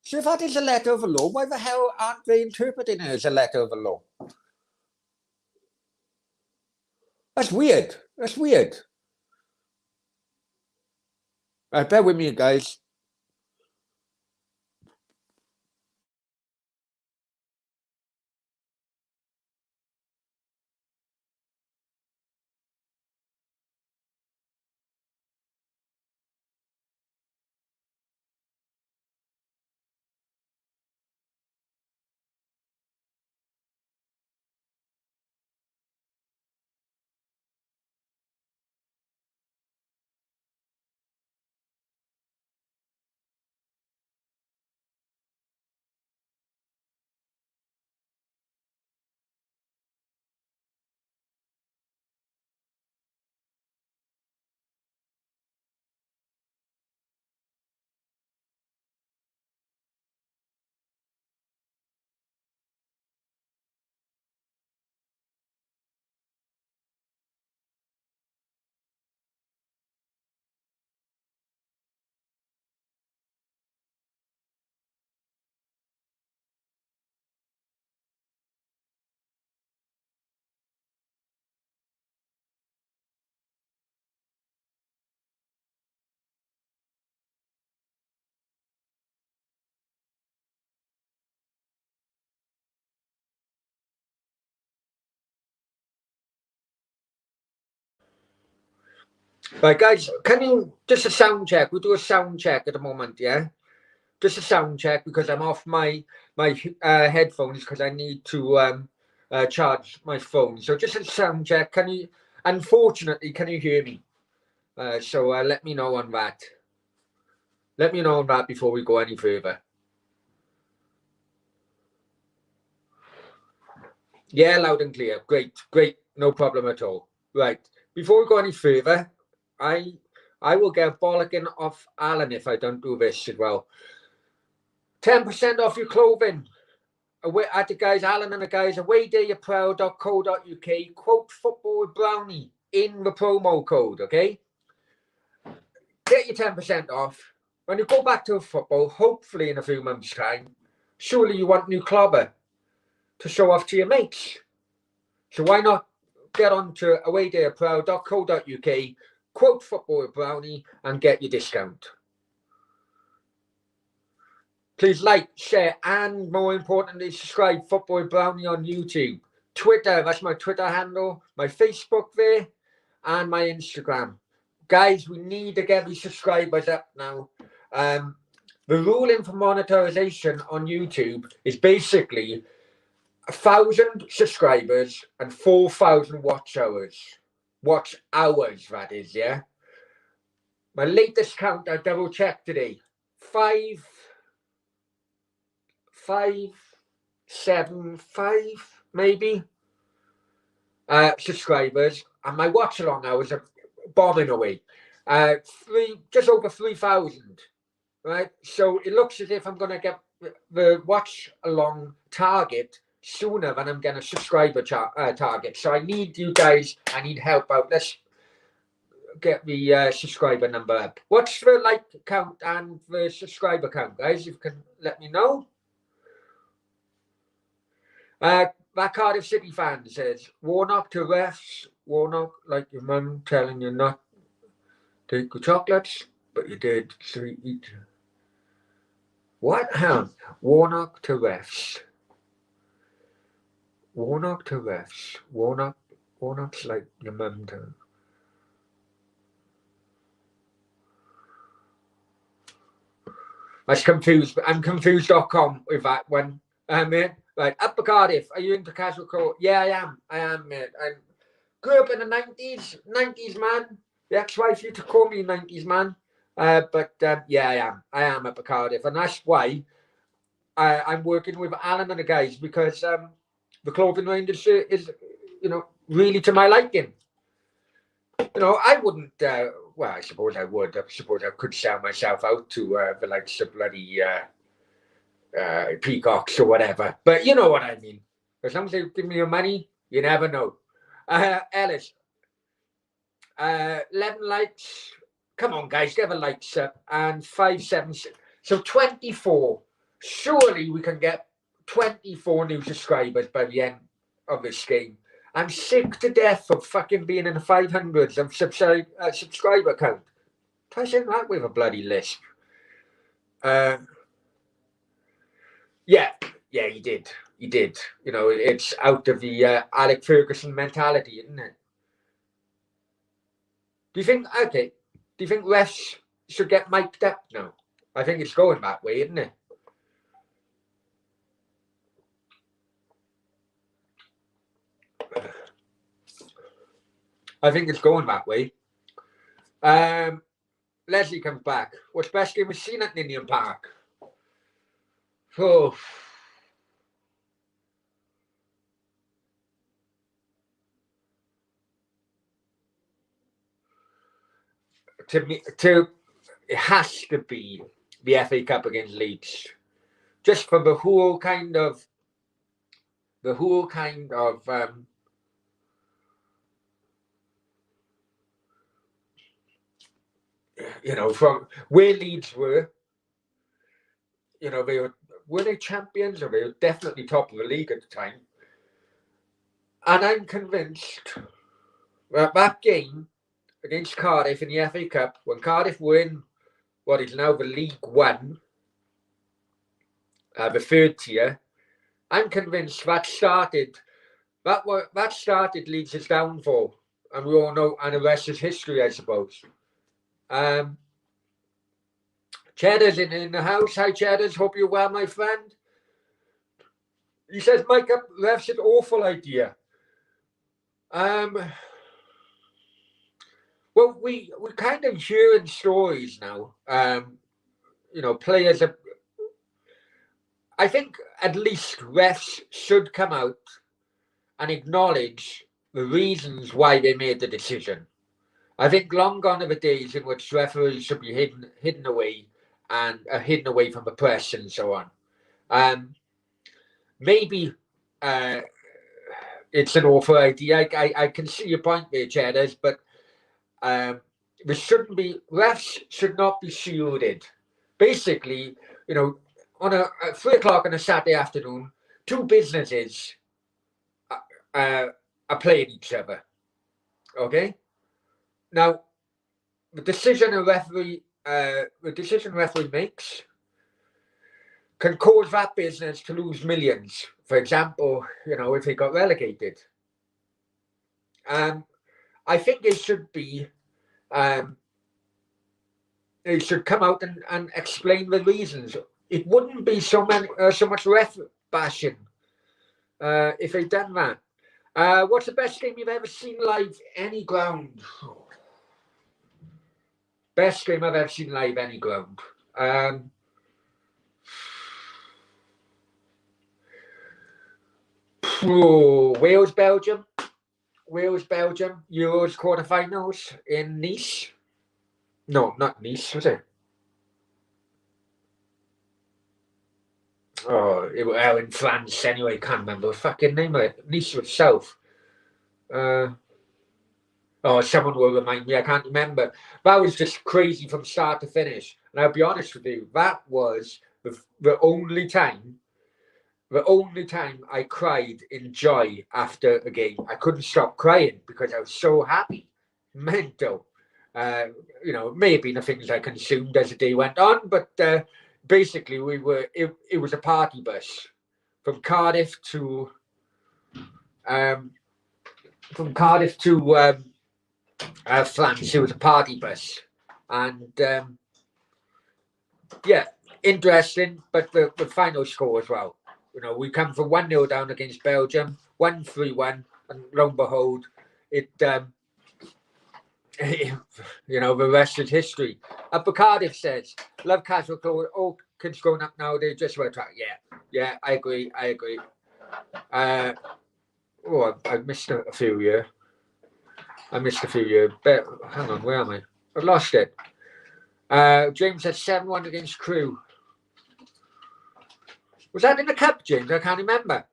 So if that is a letter of the law, why the hell aren't they interpreting it as a letter of the law? That's weird. Bear with me, guys. Right, guys, can you just a sound check? We'll do a sound check at the moment, yeah? Just a sound check because I'm off my headphones because I need to charge my phone. So just a sound check. Unfortunately, can you hear me? So let me know on that. Let me know on that before we go any further. Yeah, loud and clear. Great. No problem at all. Right. Before we go any further, I will get bollocking off Alan if I don't do this as well. 10% off your clothing. Away at the guys, Alan and the guys, awaydayyourproud.co.uk. Quote football with Brownie in the promo code, okay? Get your 10% off. When you go back to football, hopefully in a few months' time, surely you want new clobber to show off to your mates. So why not get on to awaydayyourproud.co.uk, quote football with Brownie, and get your discount. Please like, share, and more importantly, subscribe Football with Brownie on YouTube. Twitter, that's my Twitter handle, my Facebook there, and my Instagram. Guys, we need to get these subscribers up now. The ruling for monetization on YouTube is basically 1,000 subscribers and 4,000 watch hours. Watch hours, that is, yeah. My latest count, I double checked today. 575 maybe subscribers, and my watch along hours are bombing away. Just over 3,000, right? So it looks as if I'm going to get the watch along target sooner than I'm getting a subscriber target. So I need you guys, I need help out. Let's get the subscriber number up. What's the like count and the subscriber count, guys? If you can let me know. That Cardiff City fan says, Warnock to refs. Warnock, like your mum telling you not to take the chocolates, but you did, so you eat. What? Warnock to refs. Warnock to refs. Warnock's like your mum to. I'm confused.com with that one. Mate. Right, Upper Cardiff, are you into casual court? Yeah, I am, mate. I grew up in the 90s, man. The ex-wife used to call me 90s, man. But yeah, I am Upper Cardiff. And that's why I'm working with Alan and the guys, because the clothing range is, really to my liking. I wouldn't, well, I suppose I would. I suppose I could sell myself out to the likes of bloody peacocks or whatever. But you know what I mean. As long as they give me your money, you never know. Ellis, 11 likes. Come on, guys, get the likes up. And 576. So 24. Surely we can get 24 new subscribers by the end of this game. I'm sick to death of fucking being in the 500s of subscriber count. Try saying that with a bloody list. Yeah, he did. It's out of the Alec Ferguson mentality, isn't it? Do you think refs should get mic'd up now? I think it's going that way, isn't it? I think it's going that way. Leslie comes back. What's best game we've seen at Ninian Park? Oh. It has to be the FA Cup against Leeds, just for the whole kind of from where Leeds were. Were they champions, or they were definitely top of the league at the time. And I'm convinced that game against Cardiff in the FA Cup, when Cardiff win what is now the League One, the third tier, I'm convinced that started Leeds' downfall, and we all know, and the rest is history, I suppose. Cheddar's in the house. Hi, Cheddar's. Hope you're well, my friend. He says, Mike, refs an awful idea. Well, we're kind of hearing stories now. Players are. I think at least refs should come out and acknowledge the reasons why they made the decision. I think long gone are the days in which referees should be hidden away and hidden away from the press and so on. Maybe it's an awful idea. I can see your point there, Cheddars, but there shouldn't be, refs should not be shielded. Basically, on a 3 o'clock on a Saturday afternoon, two businesses are playing each other. Okay. Now, the decision referee makes can cause that business to lose millions. For example, if they got relegated. I think it should be. They should come out and explain the reasons. It wouldn't be so much ref bashing if they'd done that. What's the best game you've ever seen live? Any ground. Best game I've ever seen live, any ground. Wales, Belgium. Euros quarterfinals in Nice. No, not Nice, was it? Oh, it was in France anyway. Can't remember the fucking name of it. Nice was south. Someone will remind me. I can't remember. That was just crazy from start to finish. And I'll be honest with you, that was the only time I cried in joy after a game. I couldn't stop crying because I was so happy. Mental. It may have been the things I consumed as the day went on, but basically it was a party bus from Cardiff to France. It was a party bus, and interesting. But the final score as well. We come from 1-0 down against Belgium, 1-3-1, and lo and behold, the rest is history. Cardiff says, love casual clothes. All kids growing up now, they just wear track. Yeah, I agree. I missed a few years. But hang on, where am I? I've lost it. James said 7-1 against Crew. Was that in the cup, James? I can't remember.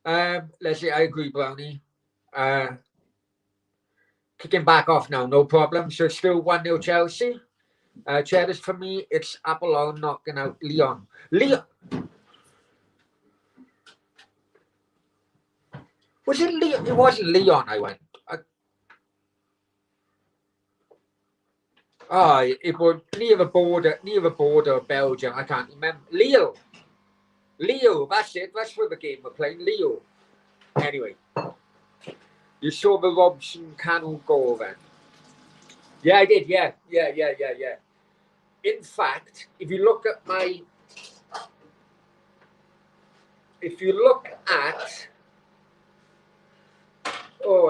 Leslie, I agree, Brownie. Kicking back off now, no problem. So still 1-0 Chelsea. Cheddars for me, it's Apollon knocking out Leon. Was it Leon? It wasn't Leon, I went. It was near the border of Belgium. I can't remember. Leo, that's it. That's where the game we're playing. Leo. Anyway, you saw the Robson Cannon goal then? Yeah, I did. Yeah. In fact, if you look at, I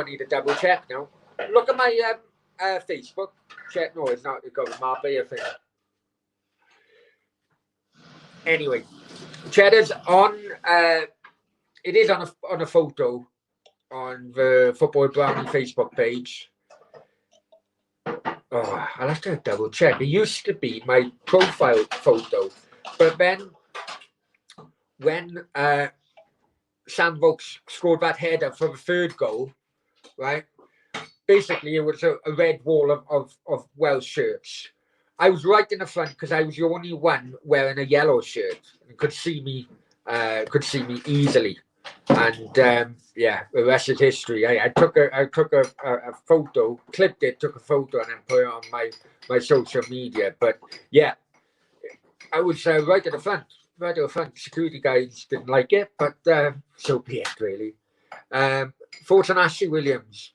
need to double check now. Look at my Facebook. Check. No, it's not. It goes Marbella thing. Anyway, Cheddar's on. It is on a photo on the Football Brownie Facebook page. I'll have to double check. It used to be my profile photo, but then when Sam Vokes scored that header for the third goal, right? Basically, it was a red wall of Welsh shirts. I was right in the front because I was the only one wearing a yellow shirt and could see me easily. And the rest is history. I took a photo, clipped it, took a photo, and then put it on my social media. But yeah, I was right at the front. Right at the front. Security guys didn't like it, but so be it, really. Thoughts on Ashley Williams?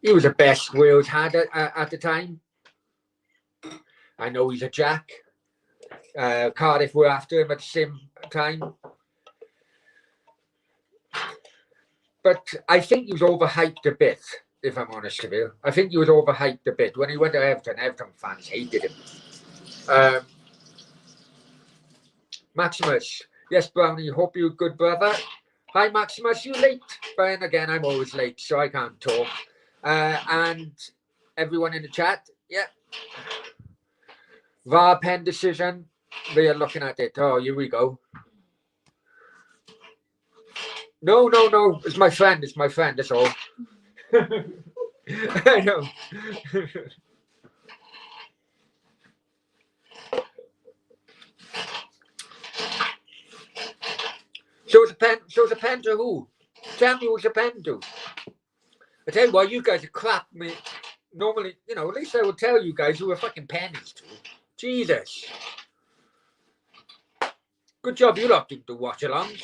He was the best Wales had at the time. I know he's a Jack. Cardiff were after him at the same time. But I think he was overhyped a bit, if I'm honest with you. I think he was overhyped a bit. When he went to Everton fans hated him. Maximus. Yes, Brownie. Hope you're good, brother. Hi, Maximus. You late? But then again, I'm always late, so I can't talk. And everyone in the chat, yeah. VAR pen decision. We are looking at it. Oh, here we go. No. It's my friend. It's my friend. That's all. I know. Shows a pen to who? Tell me who's a pen to. I tell you what, you guys are crap. Me. Normally, you know, at least I would tell you guys who a fucking pen is to. Jesus. Good job you lot didn't do watch-alongs.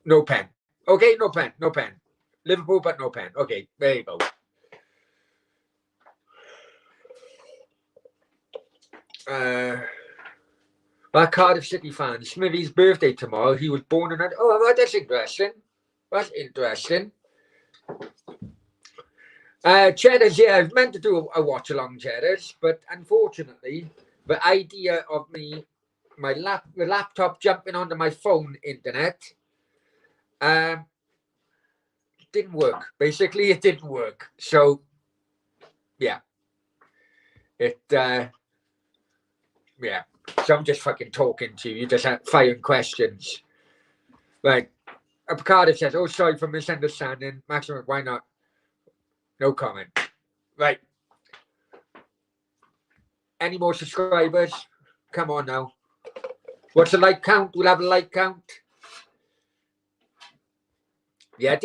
No pen. Okay, no pen. Liverpool, but no pen. Okay, there you go. Our Cardiff City fan, Smithy's birthday tomorrow. He was born on it. Oh, well, that's interesting. Cheddars, yeah, I was meant to do a watch along Cheddars, but unfortunately, the idea of the laptop jumping onto my phone internet didn't work. Basically, it didn't work. So, yeah. Yeah. So I'm just fucking talking to you. You just firing questions. Right. Cardiff says, oh, sorry for misunderstanding. Maximum, why not? No comment. Right. Any more subscribers? Come on now. What's the like count? We'll have a like count. Yeah,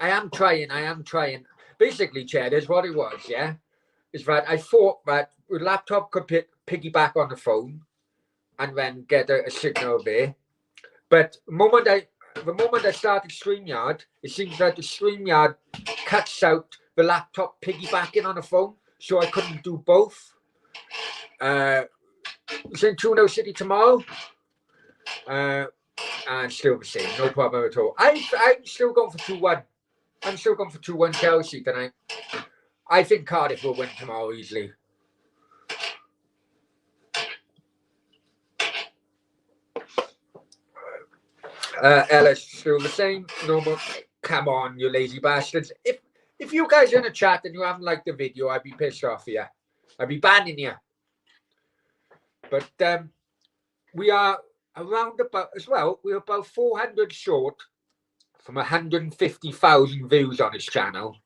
I am trying. Basically, Cheddars, what it was, yeah, is that I thought that the laptop could piggyback on the phone and then get a signal there. But the moment I started StreamYard, it seems that the StreamYard cuts out the laptop piggybacking on the phone, so I couldn't do both. It's in 2-0 City tomorrow. And still the same, no problem at all. I'm still going for 2-1. I'm still going for 2-1 Chelsea tonight. I think Cardiff will win tomorrow easily. Ellis, still the same. Normal. Come on, you lazy bastards. If you guys are in a chat and you haven't liked the video, I'd be pissed off for you. I'd be banning you. But we are around about, as well, we're about 400 short from 150,000 views on this channel.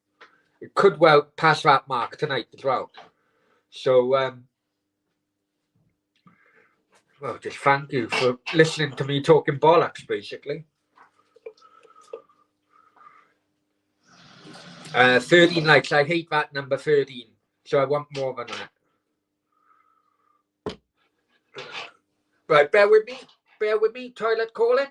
It could well pass that mark tonight as well. So, well, just thank you for listening to me talking bollocks, basically. 13 likes. I hate that number 13. So I want more than that. Right, bear with me. Toilet calling.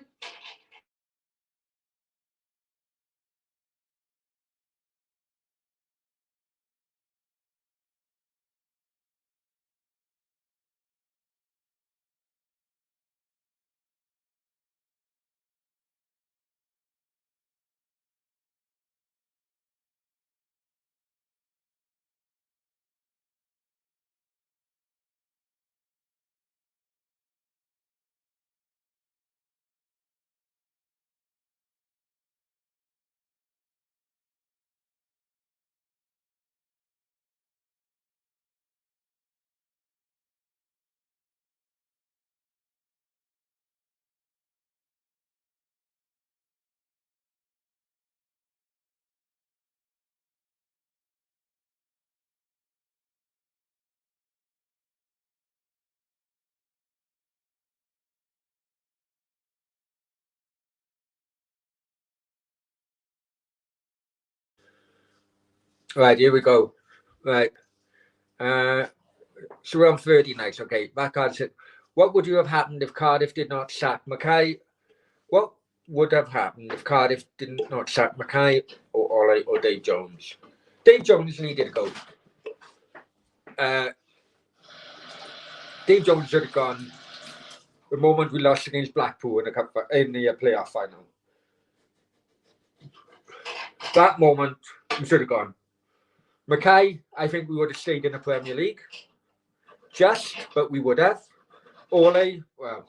Right, here we go. Right. So we're on 30 nights. Okay, back on it. What would you have happened if Cardiff did not sack Mackay? What would have happened if Cardiff did not sack Mackay or Ollie or Dave Jones? Dave Jones needed to go. Dave Jones should have gone the moment we lost against Blackpool in the playoff final. That moment, we should have gone. Mackay, I think we would have stayed in the Premier League. But we would have. Ole, well,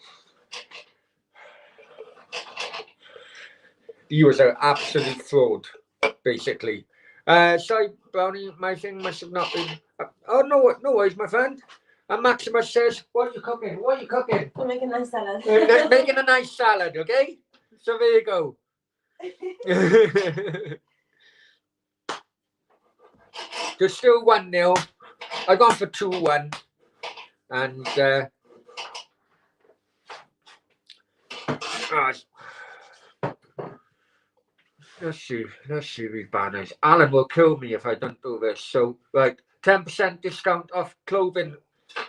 he was an absolute fraud, basically. Sorry, Brownie, my thing must have not been. Oh, no worries, my friend. And Maximus says, what are you cooking? I'm making a nice salad. Making a nice salad, okay? So there you go. There's still 1-0. I gone for 2-1. And let's see these banners. Alan will kill me if I don't do this. So, right, 10% discount off clothing.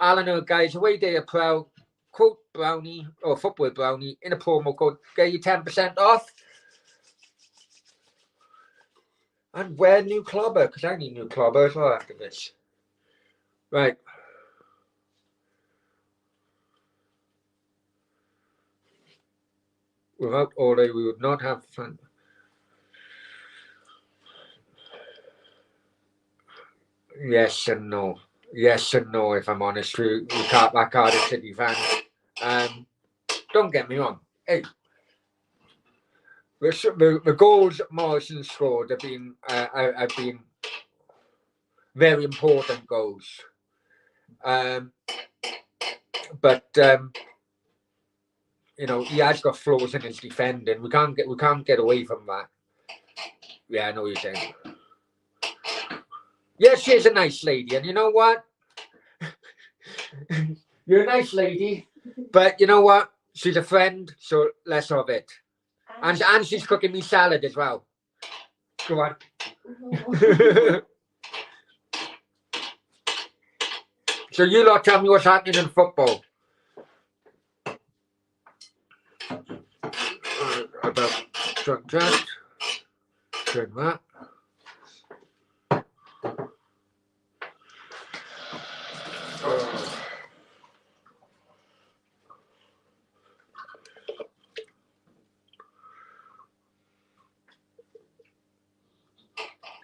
Alan, guys, away day of proud. Quote Brownie or Football Brownie in a promo code. Get you 10% off. And wear new clobber, because I need new clobber as well after this. Right. Without Ole, we would not have fun. Yes and no. If I'm honest, we can't back Cardiff City fans. Don't get me wrong. Hey, the goals Morrison scored have been very important goals. But you know, he has got flaws in his defending. We can't get away from that. Yeah, I know what you're saying. Yes, she's a nice lady, and you know what? You're a nice lady, but you know what? She's a friend, so less of it. And she's cooking me salad as well. Go on. So you lot tell me what's happening in football. About drunk that. Drink that.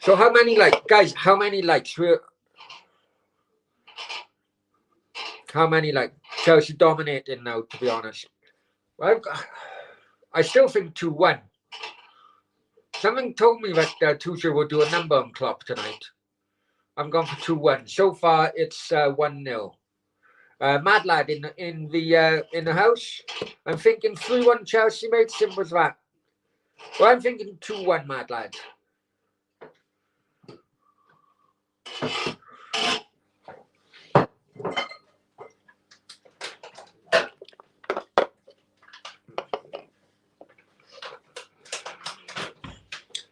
So how many guys? How many likes? How many Chelsea dominating now? To be honest, well, I still think 2-1. Something told me that Tuchel will do a number on Klopp tonight. I'm going for 2-1. So far, it's 1-0. Mad lad in the house. I'm thinking 3-1 Chelsea, mate. Simple as that. Well, I'm thinking 2-1 Mad lad.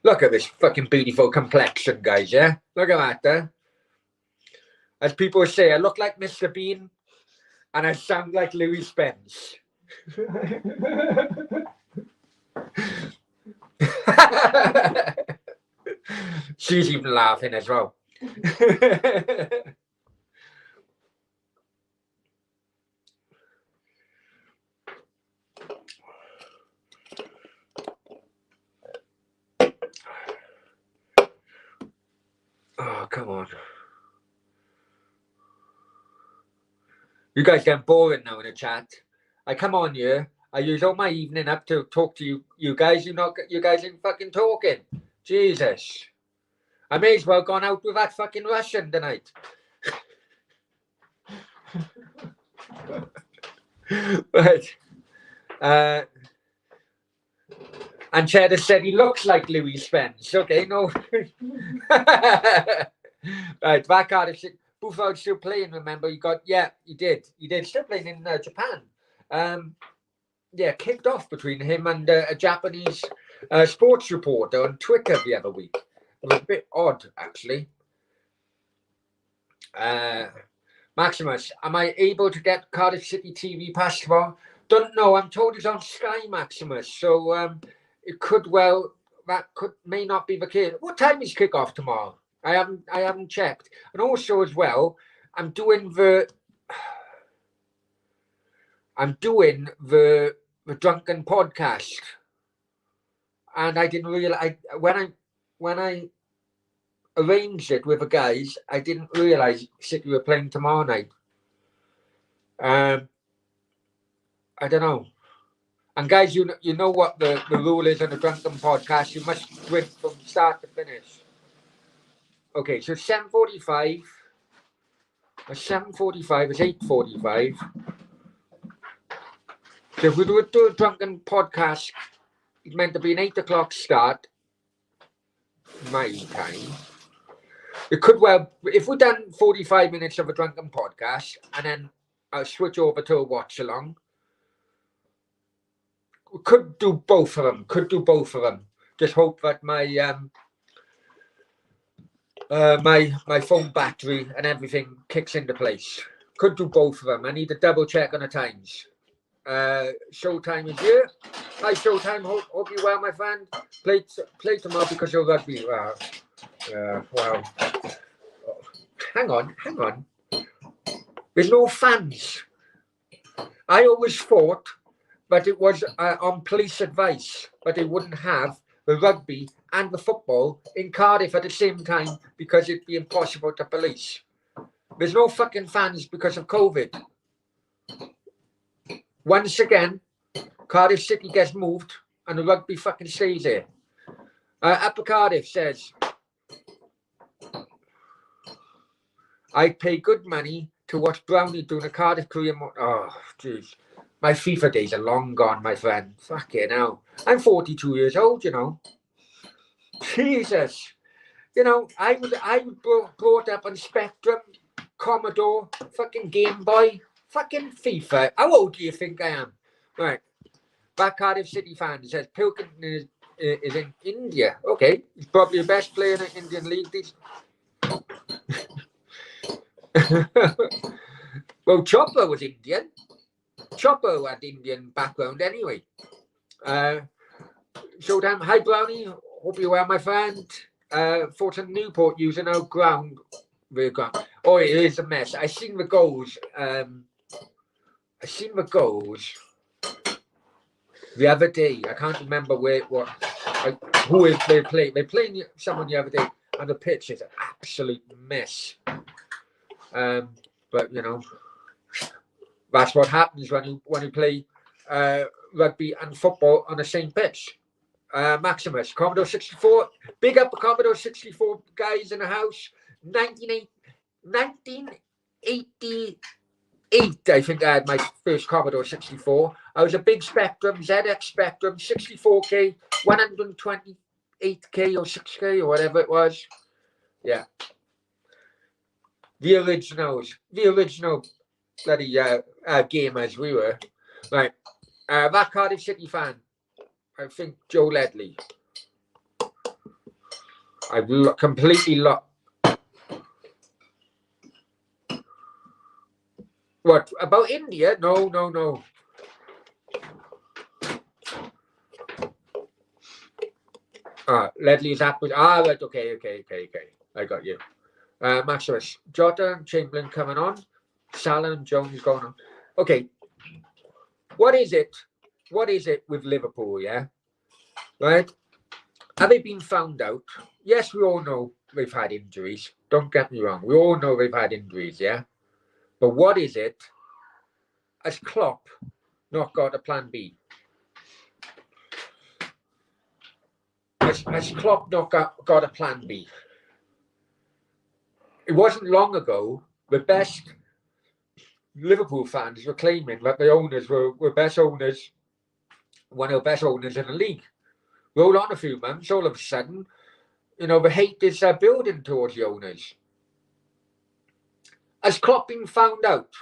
Look at this fucking beautiful complexion, guys, yeah? Look at that, As people say, I look like Mr. Bean and I sound like Louis Spence. She's even laughing as well. Oh, come on. You guys getting boring now in the chat. I come on here. I use all my evening up to talk to you guys. You guys ain't fucking talking. Jesus. I may as well gone out with that fucking Russian tonight. Right. And Cheddar said he looks like Louis Spence. Okay, no. Right, back out of shit. Buffon still playing, remember? He did. Still playing in Japan. Kicked off between him and a Japanese sports reporter on Twitter the other week. It was a bit odd, actually. Maximus, am I able to get Cardiff City TV pass tomorrow? Don't know. I'm told it's on Sky, Maximus. So it may not be the case. What time is kickoff tomorrow? I haven't checked. And also as well, I'm doing I'm doing the drunken podcast, and I didn't realize when I arranged it with the guys, I didn't realize City were playing tomorrow night. I don't know. And guys, you know what the rule is on a drunken podcast. You must drink from start to finish. Okay, so 7:45. It's 7:45. It's 8:45. So if we do a drunken podcast, it's meant to be an 8 o'clock start. My time. It could well, if we've done 45 minutes of a drunken podcast, and then I'll switch over to a watch along. We could do both of them. Just hope that my my phone battery and everything kicks into place. Could do both of them. I need to double check on the times. Showtime is here. Hi, Showtime. Hope you well, my friend. Play tomorrow because of rugby. Wow. Hang on. There's no fans. I always thought that it was on police advice, but they wouldn't have the rugby and the football in Cardiff at the same time because it'd be impossible to police. There's no fucking fans because of COVID. Once again, Cardiff City gets moved and the rugby fucking stays there. Upper Cardiff says, I'd pay good money to watch Brownie doing a Cardiff career. Oh, jeez. My FIFA days are long gone, my friend. Fucking hell. I'm 42 years old, you know. Jesus. You know, I was brought up on Spectrum, Commodore, fucking Game Boy, fucking FIFA. How old do you think I am? Right. Back Cardiff City fan says Pilkington is in India. Okay. He's probably the best player in the Indian League. Well, Chopper was Indian. Chopper had Indian background anyway. Showtime. Hi, Brownie. Hope you're well, my friend. Fortune Newport using our ground. Oh, it is a mess. I seen the goals. The other day. I can't remember who they played. They played someone the other day, and the pitch is an absolute mess. But you know, that's what happens when you play rugby and football on the same pitch. Maximus, Commodore 64. Big up the Commodore 64 guys in the house. 1988, I think I had my first Commodore 64. I was a big Spectrum, ZX Spectrum, 64K, 128K or 6K or whatever it was. Yeah. The original bloody gamers we were. Right. That Cardiff City fan. I think Joe Ledley. I've completely lost. What about India? No. Ledley's app was right. Okay. I got you. Maximus, Jota and Chamberlain coming on. Salah and Jones going on. Okay. What is it with Liverpool, yeah? Right? Have they been found out? Yes, we all know they've had injuries. Don't get me wrong. We all know they've had injuries, yeah? But what is it? Has Klopp not got a plan B? Has Klopp not got a plan B? It wasn't long ago the best Liverpool fans were claiming that the owners were best owners, one of the best owners in the league. Roll on a few months, all of a sudden, you know, the hate is building towards the owners. Has Klopp been found out?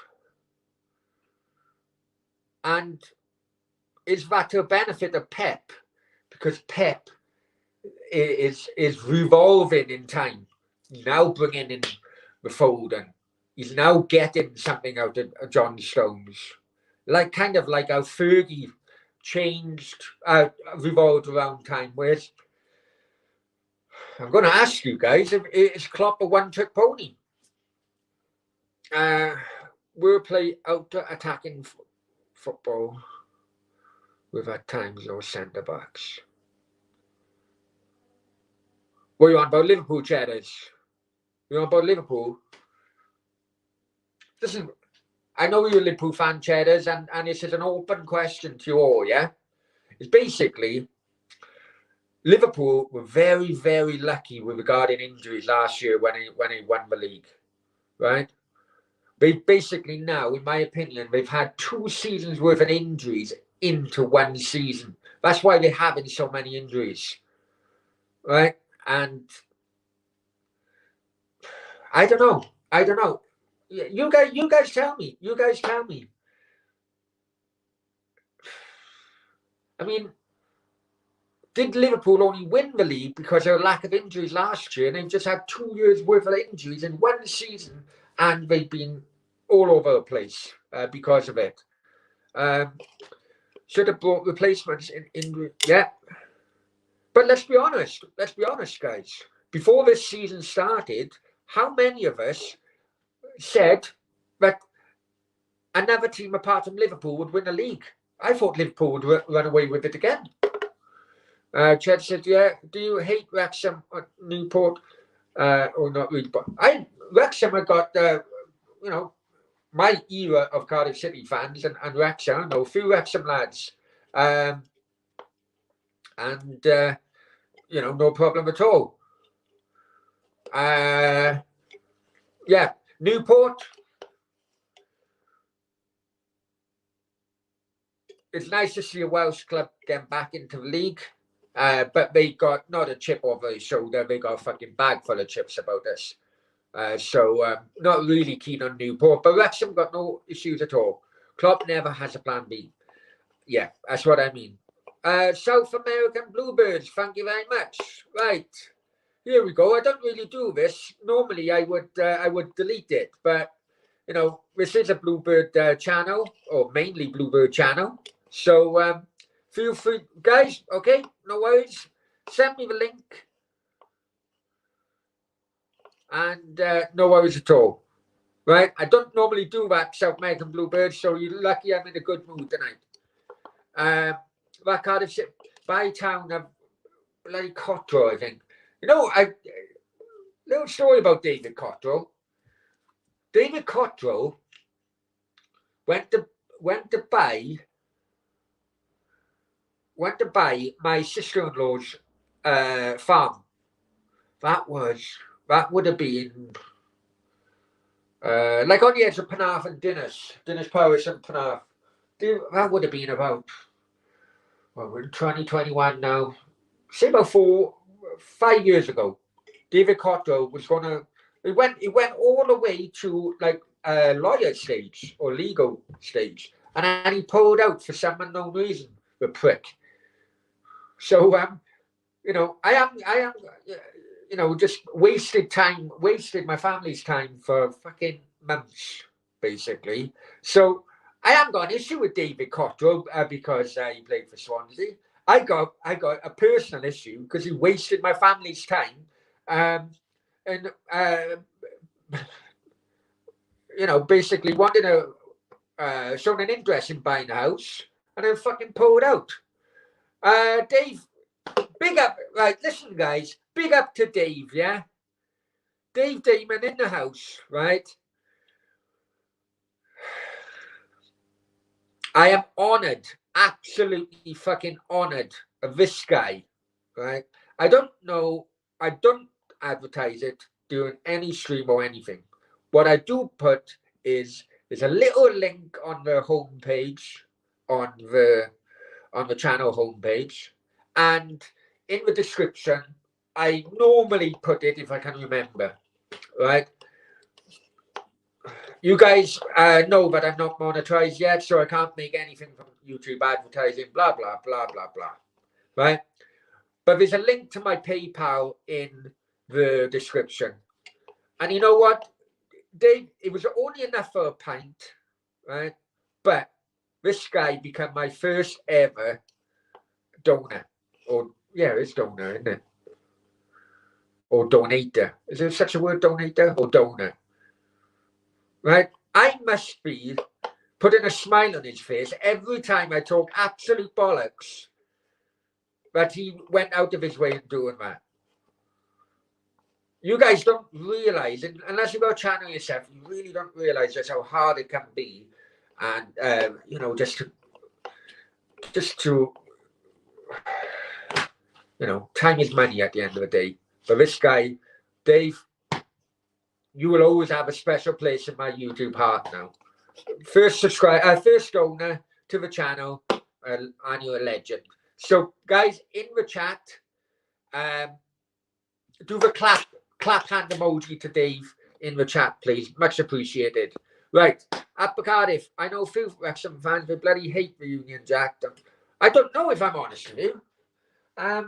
And is that to the benefit of Pep? Because Pep is revolving in time. He's now bringing in the Foden. He's now getting something out of John Stones. Kind of like how Fergie changed, revolved around time. Whereas I'm going to ask you guys, is Klopp a one-trick pony? We'll play out attacking football with at times no centre backs. What are you on about Liverpool, Cheddars? You on about Liverpool? Listen, I know you're a Liverpool fan, Cheddars, and this is an open question to you all, yeah? It's basically, Liverpool were very, very lucky with regarding injuries last year when they won the league, right? They basically now, in my opinion, they've had 2 seasons worth of injuries into one season. That's why they're having so many injuries, right? And I don't know. You guys tell me. I mean, did Liverpool only win the league because of a lack of injuries last year, and they've just had 2 years worth of injuries in one season, and they've been all over the place because of it. Should have brought replacements in yeah. But let's be honest, guys. Before this season started, how many of us said that another team apart from Liverpool would win the league? I thought Liverpool would run away with it again. Chad said, yeah, do you hate Wrexham or Newport? Or not really, but Wrexham have got, my era of Cardiff City fans and Wrexham, I know a few Wrexham lads. No problem at all. Yeah, Newport. It's nice to see a Welsh club getting back into the league, but they got not a chip over their shoulder. They got a fucking bag full of chips about this. So not really keen on Newport, but Wrexham got no issues at all. Klopp never has a plan B. Yeah, that's what I mean. South American Bluebirds, thank you very much. Right, here we go. I don't really do this. Normally I would delete it, but this is a Bluebird channel, or mainly Bluebird channel. So feel free, guys. Okay, no worries. Send me the link, and no worries at all. Right, I don't normally do that, South American Bluebirds. So you're lucky I'm in a good mood tonight. That Cardiff ship by town of bloody Cottrell, I think. Little story about David Cottrell. David Cottrell went to buy my sister-in-law's farm. That would have been like on the edge of Penarth and Dinas Powys and Penarth. That would have been about, well, we're in 2021 now. Say about 5 years ago. David Cottrell was gonna. He went all the way to like lawyer stage or legal stage, and then he pulled out for some unknown reason. The prick. So I am just wasted my family's time for fucking months, basically. So I haven't got an issue with David Cottrell because he played for Swansea. I got a personal issue because he wasted my family's time, and basically wanted to shown an interest in buying a house, and then fucking pulled out. Dave, big up. Right, listen, guys, big up to Dave. Yeah, Dave Damon in the house. Right. I am honored, absolutely fucking honored of this guy, right? I don't advertise it during any stream or anything. What I do put is there's a little link on the homepage, on the channel homepage, and in the description, I normally put it if I can remember, right? You guys know that I'm not monetized yet, so I can't make anything from YouTube advertising, blah, blah, blah, blah, blah, right? But there's a link to my PayPal in the description. And you know what, Dave, it was only enough for a pint, right? But this guy became my first ever donor. Or, yeah, it's donor, isn't it? Or donator. Is there such a word, donator or donor? Right? I must be putting a smile on his face every time I talk absolute bollocks, that he went out of his way in doing that. You guys don't realise, unless you've got a channel yourself, you really don't realise just how hard it can be. And, you know, just to, you know, time is money at the end of the day. But this guy, Dave, you will always have a special place in my YouTube heart now. First owner to the channel, and you're a legend. So, guys, in the chat, do the clap hand emoji to Dave in the chat, please. Much appreciated. Right, up for Cardiff. I know a few Wrexham fans will bloody hate the Union Jack. I don't know, if I'm honest with you. I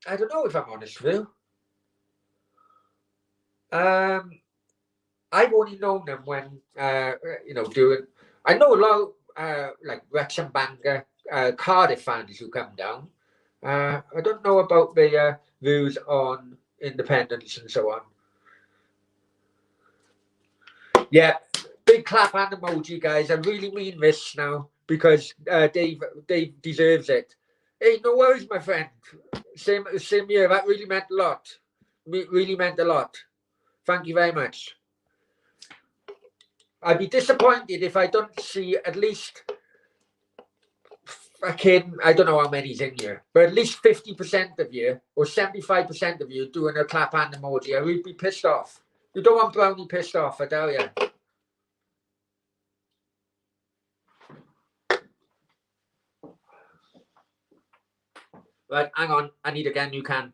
don't know, if I'm honest with you. I've only known them when, you know, doing. I know a lot of like Wrexham Bangor, Cardiff fans who come down. I don't know about the views on independence and so on. Yeah, big clap hand emoji, guys. I really mean this now because Dave deserves it. Hey, no worries, my friend. Same here. That really meant a lot. Really meant a lot. Thank you very much. I'd be disappointed if I don't see at least fucking, I don't know how many's in here, but at least 50% of you or 75% of you doing a clap hand emoji. I would be pissed off. You don't want Brownie pissed off, I tell you. Right, hang on. I need again. You can.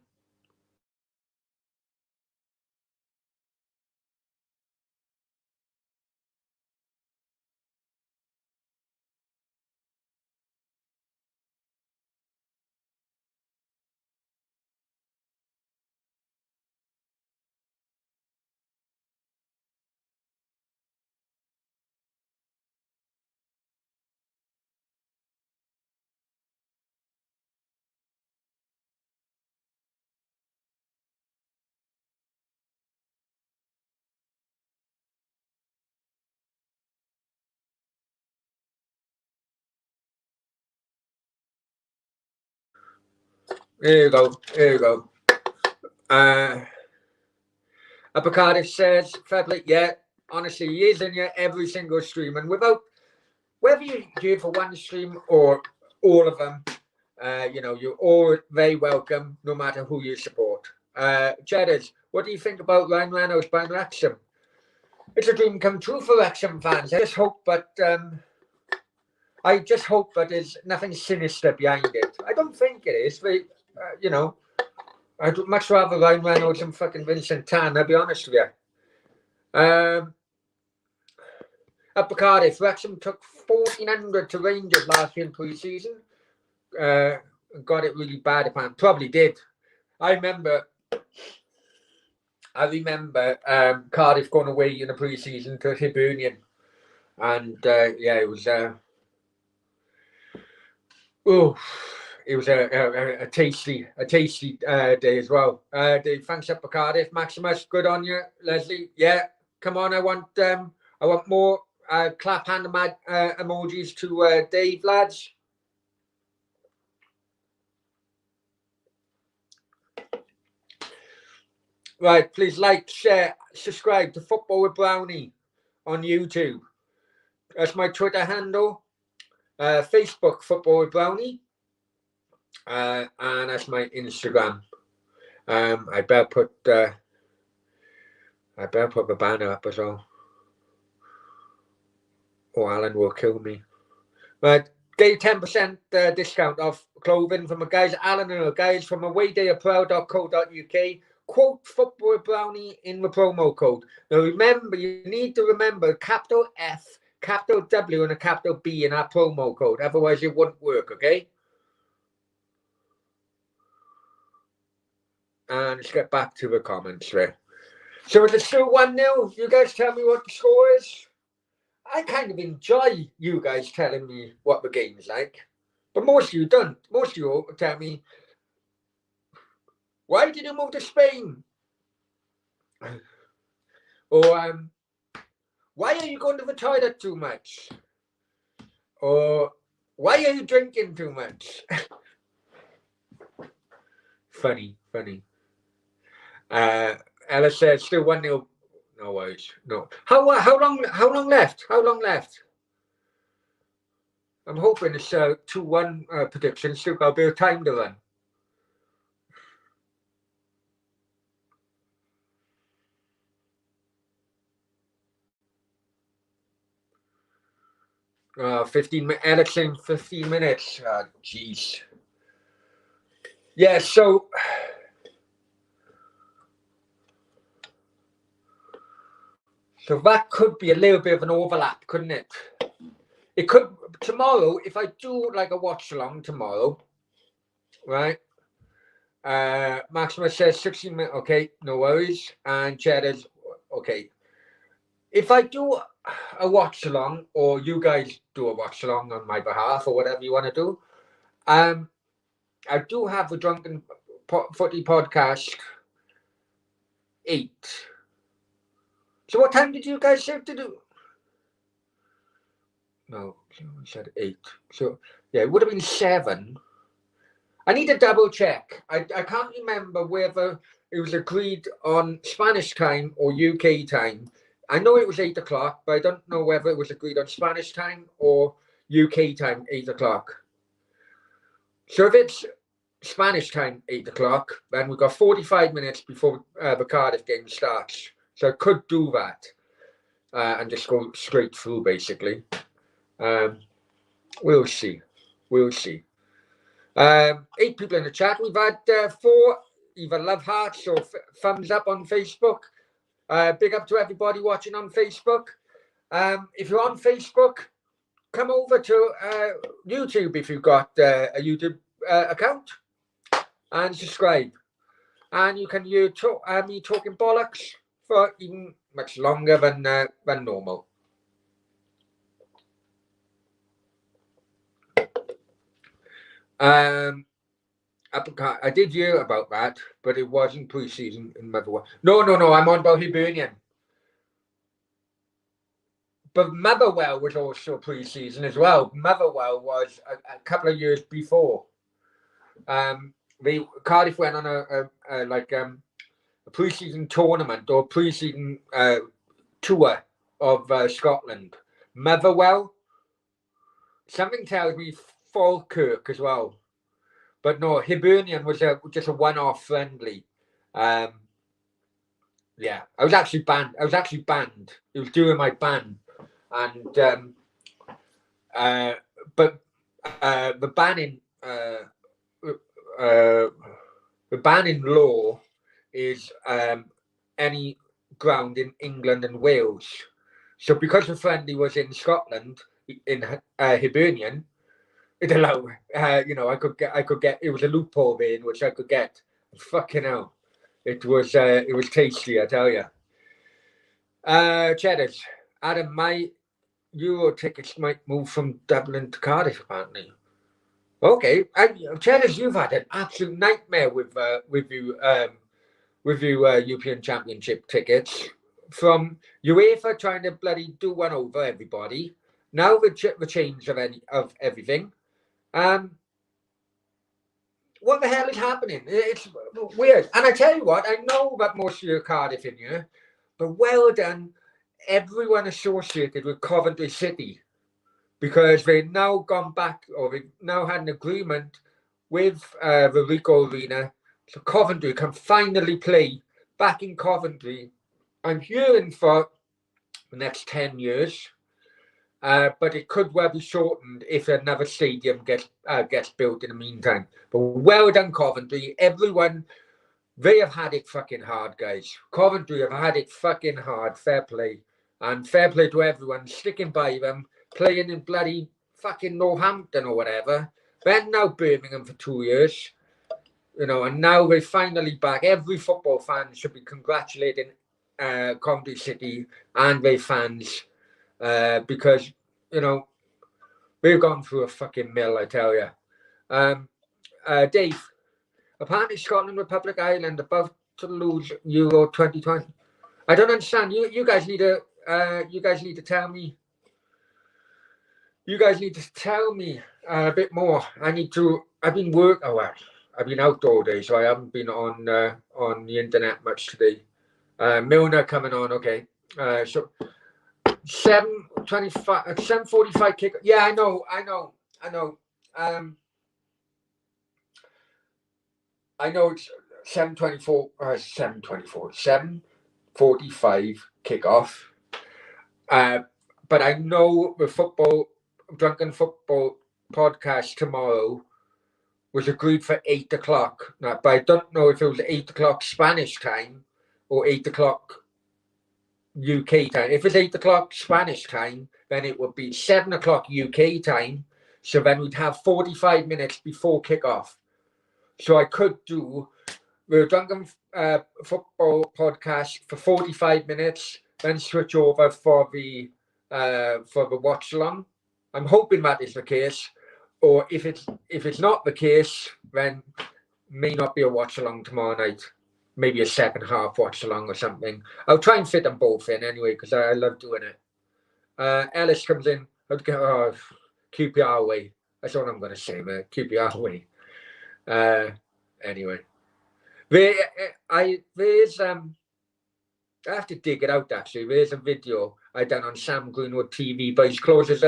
There you go. There you go. Cardiff says, Febly, yeah, honestly, he is in here every single stream. And without, whether you're here for one stream or all of them, you know, you're all very welcome, no matter who you support. Cheddars, what do you think about Ryan Reynolds buying Wrexham? It's a dream come true for Wrexham fans. I just hope that there's nothing sinister behind it. I don't think it is. But, you know, I'd much rather Ryan Reynolds than fucking Vincent Tan, I'll be honest with you. Up for Cardiff, Wrexham took 1,400 to Rangers last year in pre-season. Got it really bad, apparently. Probably did. I remember Cardiff going away in the pre-season to Hibernian. And, yeah, it was... it was a tasty day as well. Dave, thanks up for Cardiff. Maximus, good on you. Leslie, yeah, come on. I want more clap hand emojis to Dave, lads. Right, please like, share, subscribe to Football with Brownie on YouTube. That's my Twitter handle. Facebook, Football with Brownie. And that's my Instagram. I better put the banner up as well. Or Alan will kill me. But get 10% discount off clothing from the guys, Alan and the guys from awaydayapro.co.uk. Quote Football with Brownie in the promo code. Now remember, you need to remember capital F, capital W, and a capital B in our promo code. Otherwise, it wouldn't work, okay? And let's get back to the comments there. So it's still 1-0. You guys tell me what the score is. I kind of enjoy you guys telling me what the game's like. But most of you don't. Most of you tell me, why did you move to Spain? Or why are you going to the toilet too much? Or why are you drinking too much? Funny. Ella says still 1-0. No worries. No. How long left? How long left? I'm hoping it's 2-1 prediction. Still got a bit of time to run. 15 minutes. Ericsson, 15 minutes. Jeez. Yeah, so that could be a little bit of an overlap, couldn't it? It could tomorrow, if I do like a watch along tomorrow, right? Maxima says 16 minutes, okay, no worries. And Cheddar's okay. If I do a watch along, or you guys do a watch along on my behalf, or whatever you want to do, I do have a Drunken Footy podcast 8. So what time did you guys say to do? No, we said 8. So yeah, it would have been 7. I need to double check. I can't remember whether it was agreed on Spanish time or UK time. I know it was 8 o'clock, but I don't know whether it was agreed on Spanish time or UK time, 8 o'clock. So if it's Spanish time, 8 o'clock, then we've got 45 minutes before the Cardiff game starts. So I could do that and just go straight through, basically. We'll see. 8 people in the chat. We've had 4 either love hearts or thumbs up on Facebook. Big up to everybody watching on Facebook. If you're on Facebook, come over to YouTube if you've got a YouTube account and subscribe. And you can hear me talking bollocks for even much longer than normal. I did hear about that, but it wasn't pre-season in Motherwell. No, I'm on about Hibernian. But Motherwell was also pre-season as well. Motherwell was a couple of years before. Cardiff went on a pre-season tournament or pre-season tour of Scotland. Motherwell. Something tells me Falkirk as well. But no, Hibernian was just a one-off friendly. Yeah, I was actually banned. It was during my ban, and but the banning law is any ground in England and Wales. So because the friendly was in Scotland in Hibernian. It allowed, I could get. It was a loophole there in which I could get. Fucking hell, it was tasty, I tell you. Cheddars, Adam, my Euro tickets might move from Dublin to Cardiff apparently. Okay, and Cheddars, you've had an absolute nightmare with European Championship tickets from UEFA trying to bloody do one over everybody. Now the change of everything. What the hell is happening? It's weird. And I tell you what, I know that most of you are Cardiff in here, but well done, everyone associated with Coventry City, because they've now gone back, or they've now had an agreement with the Rico Arena, so Coventry can finally play back in Coventry. I'm hearing for the next 10 years. But it could well be shortened if another stadium gets built in the meantime. But well done, Coventry. Everyone, they have had it fucking hard, guys. Coventry have had it fucking hard. Fair play. And fair play to everyone sticking by them, playing in bloody fucking Northampton or whatever. Then now Birmingham for 2 years. And now they're finally back. Every football fan should be congratulating Coventry City and their fans. Because we've gone through a fucking mill, I tell you. Dave, apparently Scotland, Republic Ireland about to lose Euro 2020. I don't understand. You guys need to you guys need to tell me. You guys need to tell me a bit more. I've been I've been out all day, so I haven't been on the internet much today. Milner coming on, okay. So 7:25, 7:45 kick. Yeah, I know. I know it's 7:24, 7:45 kickoff. But I know the Drunken Football podcast tomorrow was agreed for 8 o'clock. Now, but I don't know if it was 8 o'clock Spanish time or 8 o'clock UK time. If it's 8 o'clock Spanish time, then it would be 7 o'clock UK time. So then we'd have 45 minutes before kickoff. So I could do the Drunken Football podcast for 45 minutes, then switch over for the watch along. I'm hoping that is the case. Or if it's not the case, then may not be a watch along tomorrow night. Maybe a second half watch along or something. I'll try and fit them both in anyway because I love doing it. Ellis comes in. QPR away. That's all I'm going to say, man. QPR away. Anyway, I have to dig it out actually. There's a video I done on Sam Greenwood TV, but he closes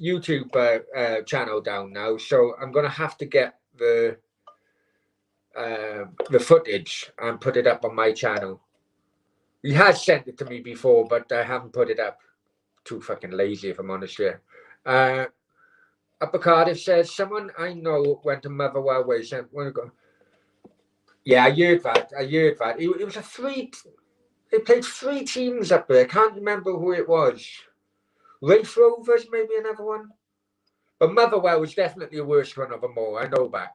YouTube channel down now, so I'm gonna have to get the footage and put it up on my channel. He has sent it to me before, but I haven't put it up. Too fucking lazy, if I'm honest here. Upper Cardiff says someone I know went to Motherwell Way. Yeah, I heard that. It was they played 3 teams up there. I can't remember who it was. Raith Rovers, maybe another one. But Motherwell was definitely the worst one of them all. I know that.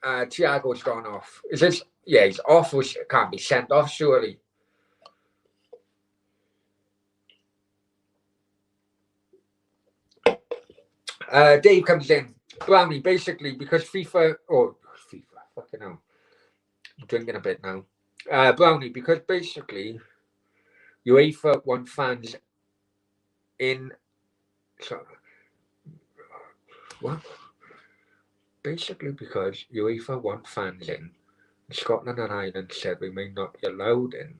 Thiago's gone off. Is this? Yeah, he's off. Can't be sent off, surely. Dave comes in. Brownie, basically, because FIFA, fucking hell. I'm drinking a bit now. Brownie, because basically UEFA want fans in. What? Basically, because UEFA want fans in, Scotland and Ireland said we may not be allowed in.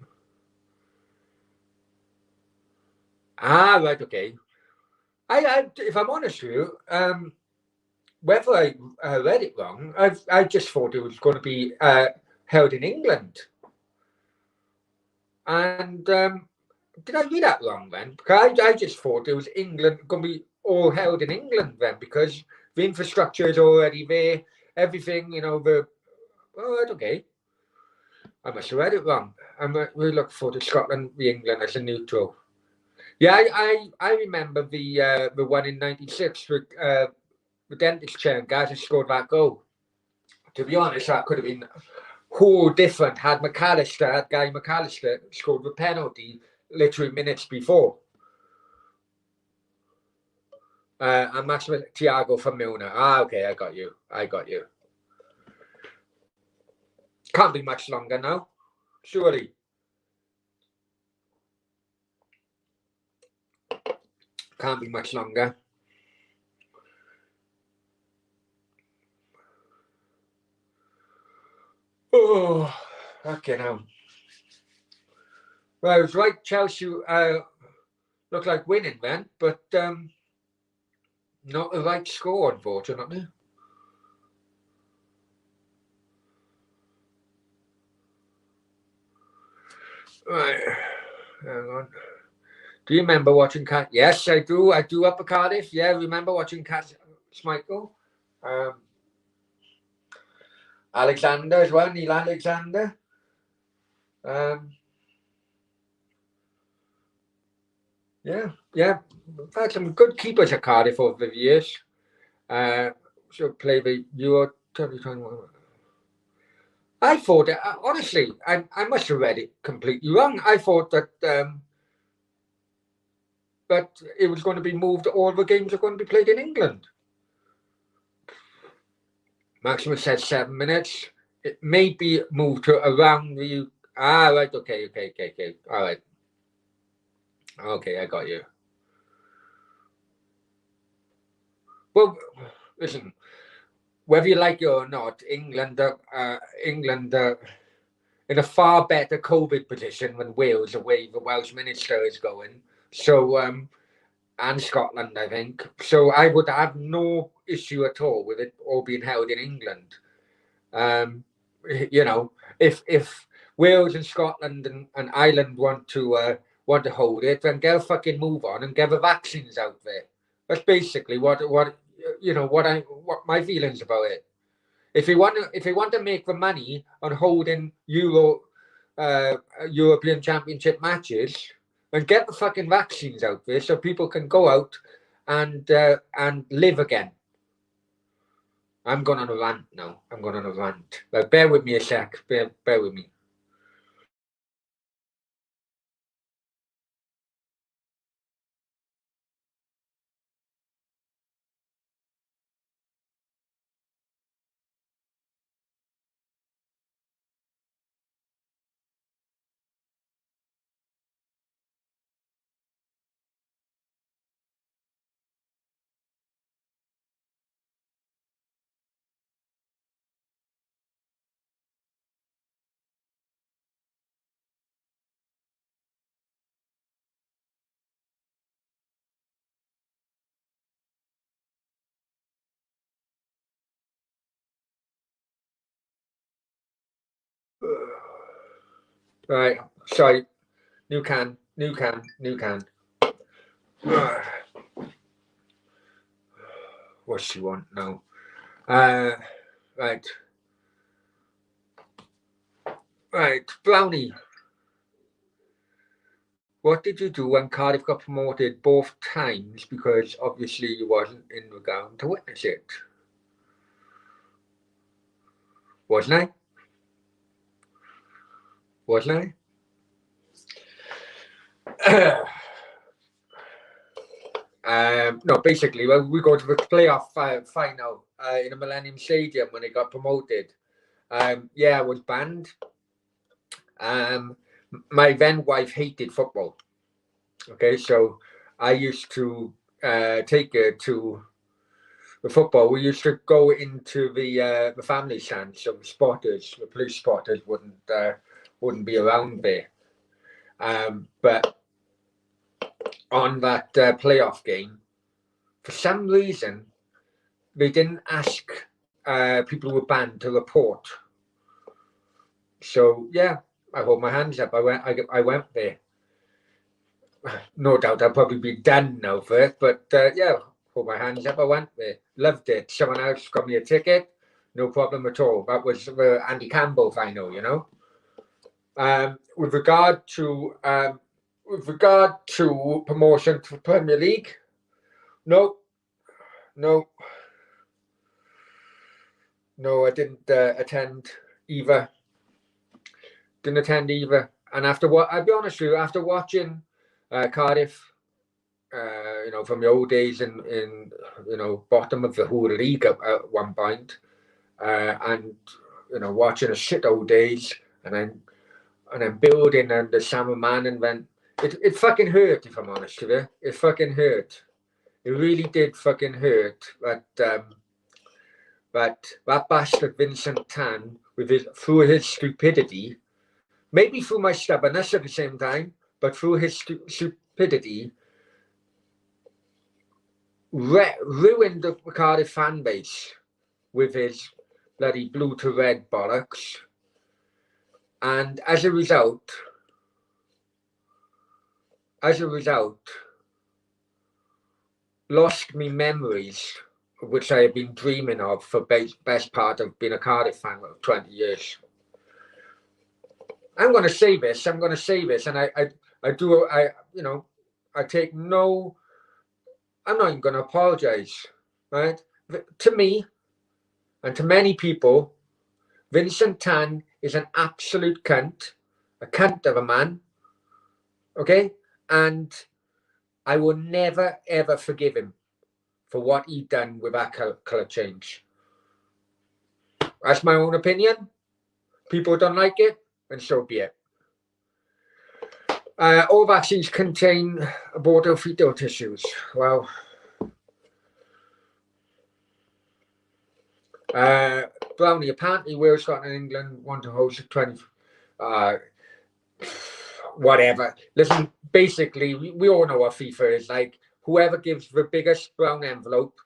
Right, okay. If I'm honest with you, whether I read it wrong, I just thought it was going to be held in England. And did I read that wrong then? Because I just thought it was England going to be all held in England then, because the infrastructure is already there. Everything, right, okay. I must have read it wrong. I'm really looking forward to Scotland v England as a neutral. Yeah, I remember the one in '96 with the dentist chair and Gaza scored that goal. To be honest, that could have been whole different had Guy McAllister scored the penalty literally minutes before. And Maximum Thiago for Milner. Okay, I got you. Can't be much longer now, surely. Can't be much longer. Oh, okay now. Well, I was right. Chelsea looked like winning then, but not the right score, unfortunately. Right, hang on. Do you remember watching Cat? Yes, I do. I do up at Cardiff. Yeah, remember watching Cat Schmeichel. Alexander as well, Neil Alexander. Yeah. We've had some good keepers at Cardiff over the years. Should play the Euro 2021. I thought, honestly, I must have read it completely wrong. I thought that it was going to be moved. All the games are going to be played in England. Maximus said 7 minutes. It may be moved to around the Ah, right. Okay. All right. Okay, I got you. Well, listen, whether you like it or not, England in a far better COVID position than Wales, the way the Welsh minister is going. So, and Scotland, I think. So I would have no issue at all with it all being held in England. You know, if Wales and Scotland and Ireland want to hold it, then get a fucking move on and get the vaccines out there. That's basically what what my feelings about it. If they want to make the money on holding European Championship matches, then get the fucking vaccines out there so people can go out and live again. I'm going on a rant now. I'm going on a rant. Like, bear with me a sec. Bear with me. Right. Sorry. New can. What's she want now? Right. Right. Brownie. What did you do when Cardiff got promoted both times? Because obviously you wasn't in the ground to witness it. Wasn't I? No, basically, well, we go to the playoff final in the Millennium Stadium when it got promoted. Yeah, I was banned. My then wife hated football. Okay, so I used to take her to the football. We used to go into the family stand, so the police spotters wouldn't be around there. But on that playoff game, for some reason, they didn't ask people who were banned to report. So yeah, I hold my hands up. I went there. No doubt I'll probably be done now for it, but yeah, hold my hands up. I went there. Loved it. Someone else got me a ticket. No problem at all. That was the Andy Campbell final, you know. With regard to promotion to Premier League, no, I didn't attend either. And after what, I'll be honest with you, after watching Cardiff, you know, from the old days in you know, bottom of the whole league at one point, and you know, watching a shit old days, and then building and the Sam Man, and then it fucking hurt, if I'm honest with you. It fucking hurt. It really did fucking hurt. But that bastard Vincent Tan, through his stupidity, maybe through my stubbornness at the same time, but through his stupidity, ruined the Cardiff fan base with his bloody blue to red bollocks. And as a result, lost me memories, which I have been dreaming of for best part of being a Cardiff fan for 20 years. I'm going to say this, and I'm not even going to apologize, right? To me, and to many people, Vincent Tan is an absolute cunt, a cunt of a man, okay? And I will never, ever forgive him for what he done with that colour change. That's my own opinion. People don't like it, and so be it. All vaccines contain aborto-fetal tissues. Well, Brownie, apparently Wales, Scotland and England want to host a 20... whatever. Listen, basically, we all know what FIFA is like. Whoever gives the biggest brown envelope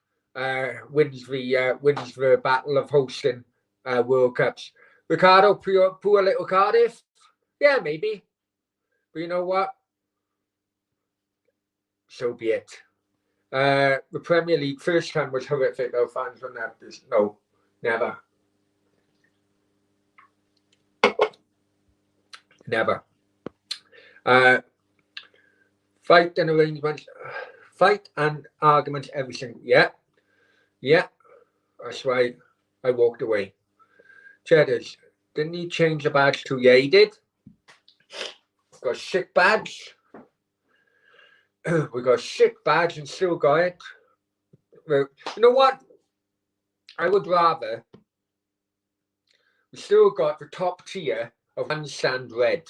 wins the battle of hosting World Cups. Ricardo, poor little Cardiff. Yeah, maybe. But you know what? So be it. The Premier League first time was horrific. Though fans don't have this. No, never. Never. Fight and arrangements, fight and arguments, everything. Yeah. That's why I walked away. Cheddars, didn't he change the badge too? Yeah, he did. Got a sick badge. We got a sick badge and still got it. Well, you know what? I would rather we still got the top tier of one stand red.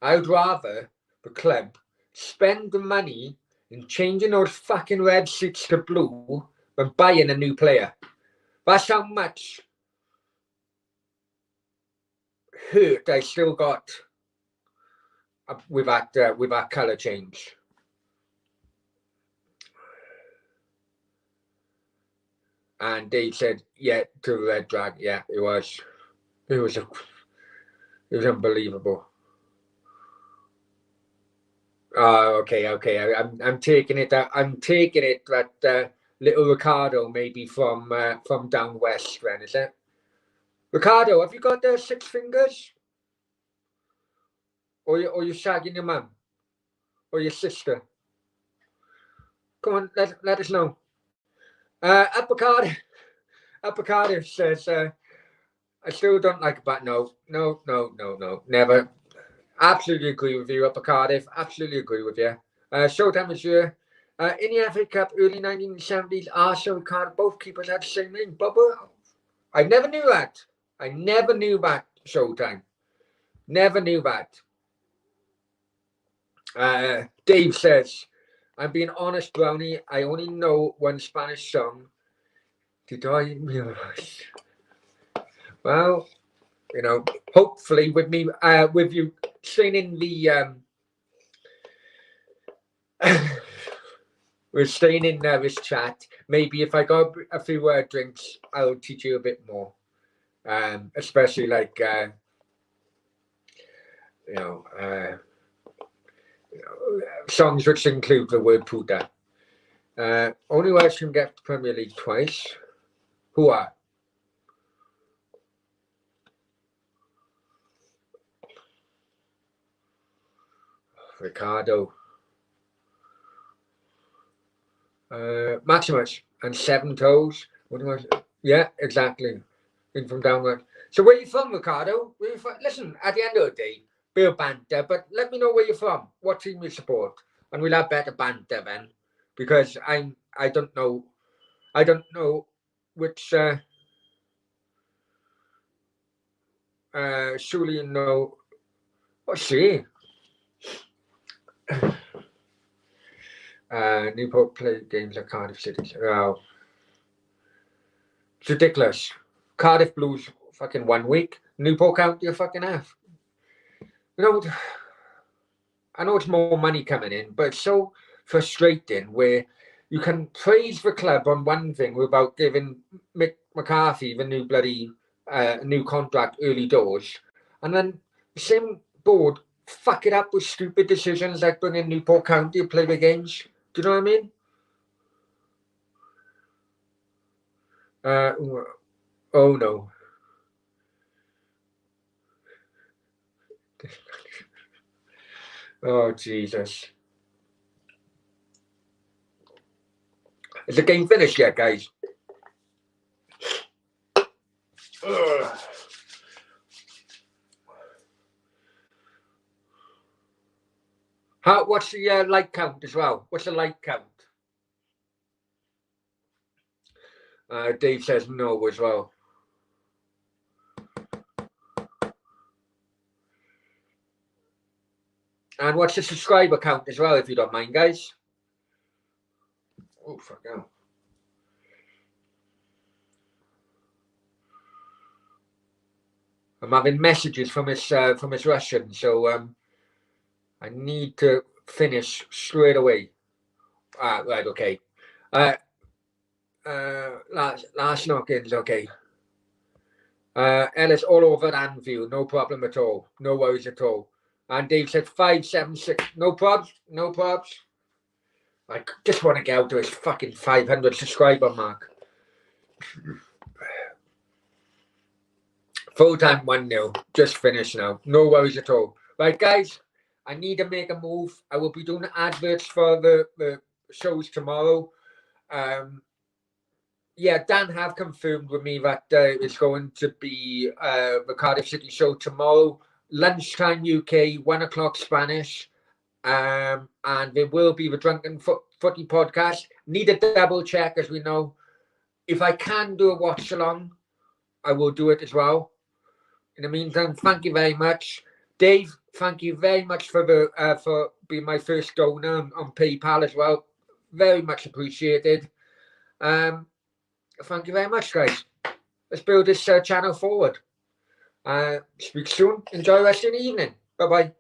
I would rather the club spend the money in changing those fucking red seats to blue than buying a new player. That's how much hurt I still got with that colour change. And Dave said, yeah, to the red drag. Yeah, it was unbelievable. Okay. I'm taking it that little Ricardo maybe from down west then, is it? Ricardo, have you got 6 fingers? Or you're shagging your mum? Or your sister? Come on, let us know. Upper Cardiff says, I still don't like it, but no, never. Absolutely agree with you, Upper Cardiff. Absolutely agree with you. Showtime, monsieur. In the FA Cup, early 1970s, Arsenal and Cardiff, both keepers had the same name. Bubba. I never knew that. Showtime. Never knew that. Dave says, I'm being honest, Brownie. I only know one Spanish song. Did I realize? Well, you know, hopefully with me, with you staying in the, we're staying in this chat. Maybe if I got a few drinks, I'll teach you a bit more. Especially like, songs which include the word puta. Only Welsh can get the Premier League twice. Who are? Ricardo. Maximus and 7 toes. What was it? Yeah, exactly. In from downward. So where are you from, Ricardo? Where you from? Listen, at the end of the day, bit of banter, but let me know where you're from. What team you support, and we'll have better banter then, because I don't know which. Surely you know. What's she? Newport play games at Cardiff City. Oh. It's ridiculous. Cardiff Blues fucking 1 week. Newport County a fucking half. You know, I know it's more money coming in, but it's so frustrating where you can praise the club on one thing without giving Mick McCarthy the new bloody new contract early doors, and then the same board fuck it up with stupid decisions like bringing Newport County to play the games. Do you know what I mean? Oh no. Oh Jesus. Is the game finished yet, guys? Ugh. What's the like count as well? What's the like count? Dave says no as well. And what's the subscriber count as well, if you don't mind, guys? Oh, fuck hell. I'm having messages from his Russian, so I need to finish straight away. Right, okay. Last knock-ins, okay. Ellis all over Anvil, no problem at all. No worries at all. And Dave said 576. No probs, no probs. I just want to get out to his fucking 500 subscriber mark. Full time 1-0. Just finished now. No worries at all. Right, guys, I need to make a move. I will be doing adverts for the shows tomorrow. Yeah, Dan have confirmed with me that it's going to be the Cardiff City show tomorrow, lunchtime UK, 1 o'clock Spanish. And there will be the Drunken Footy podcast. Need a double check, as we know. If I can do a watch along, I will do it as well. In the meantime, thank you very much, Dave. Thank you very much for being my first donor on PayPal as well. Very much appreciated. Thank you very much, guys. Let's build this channel forward. Speak soon. Enjoy the rest of the evening. Bye bye.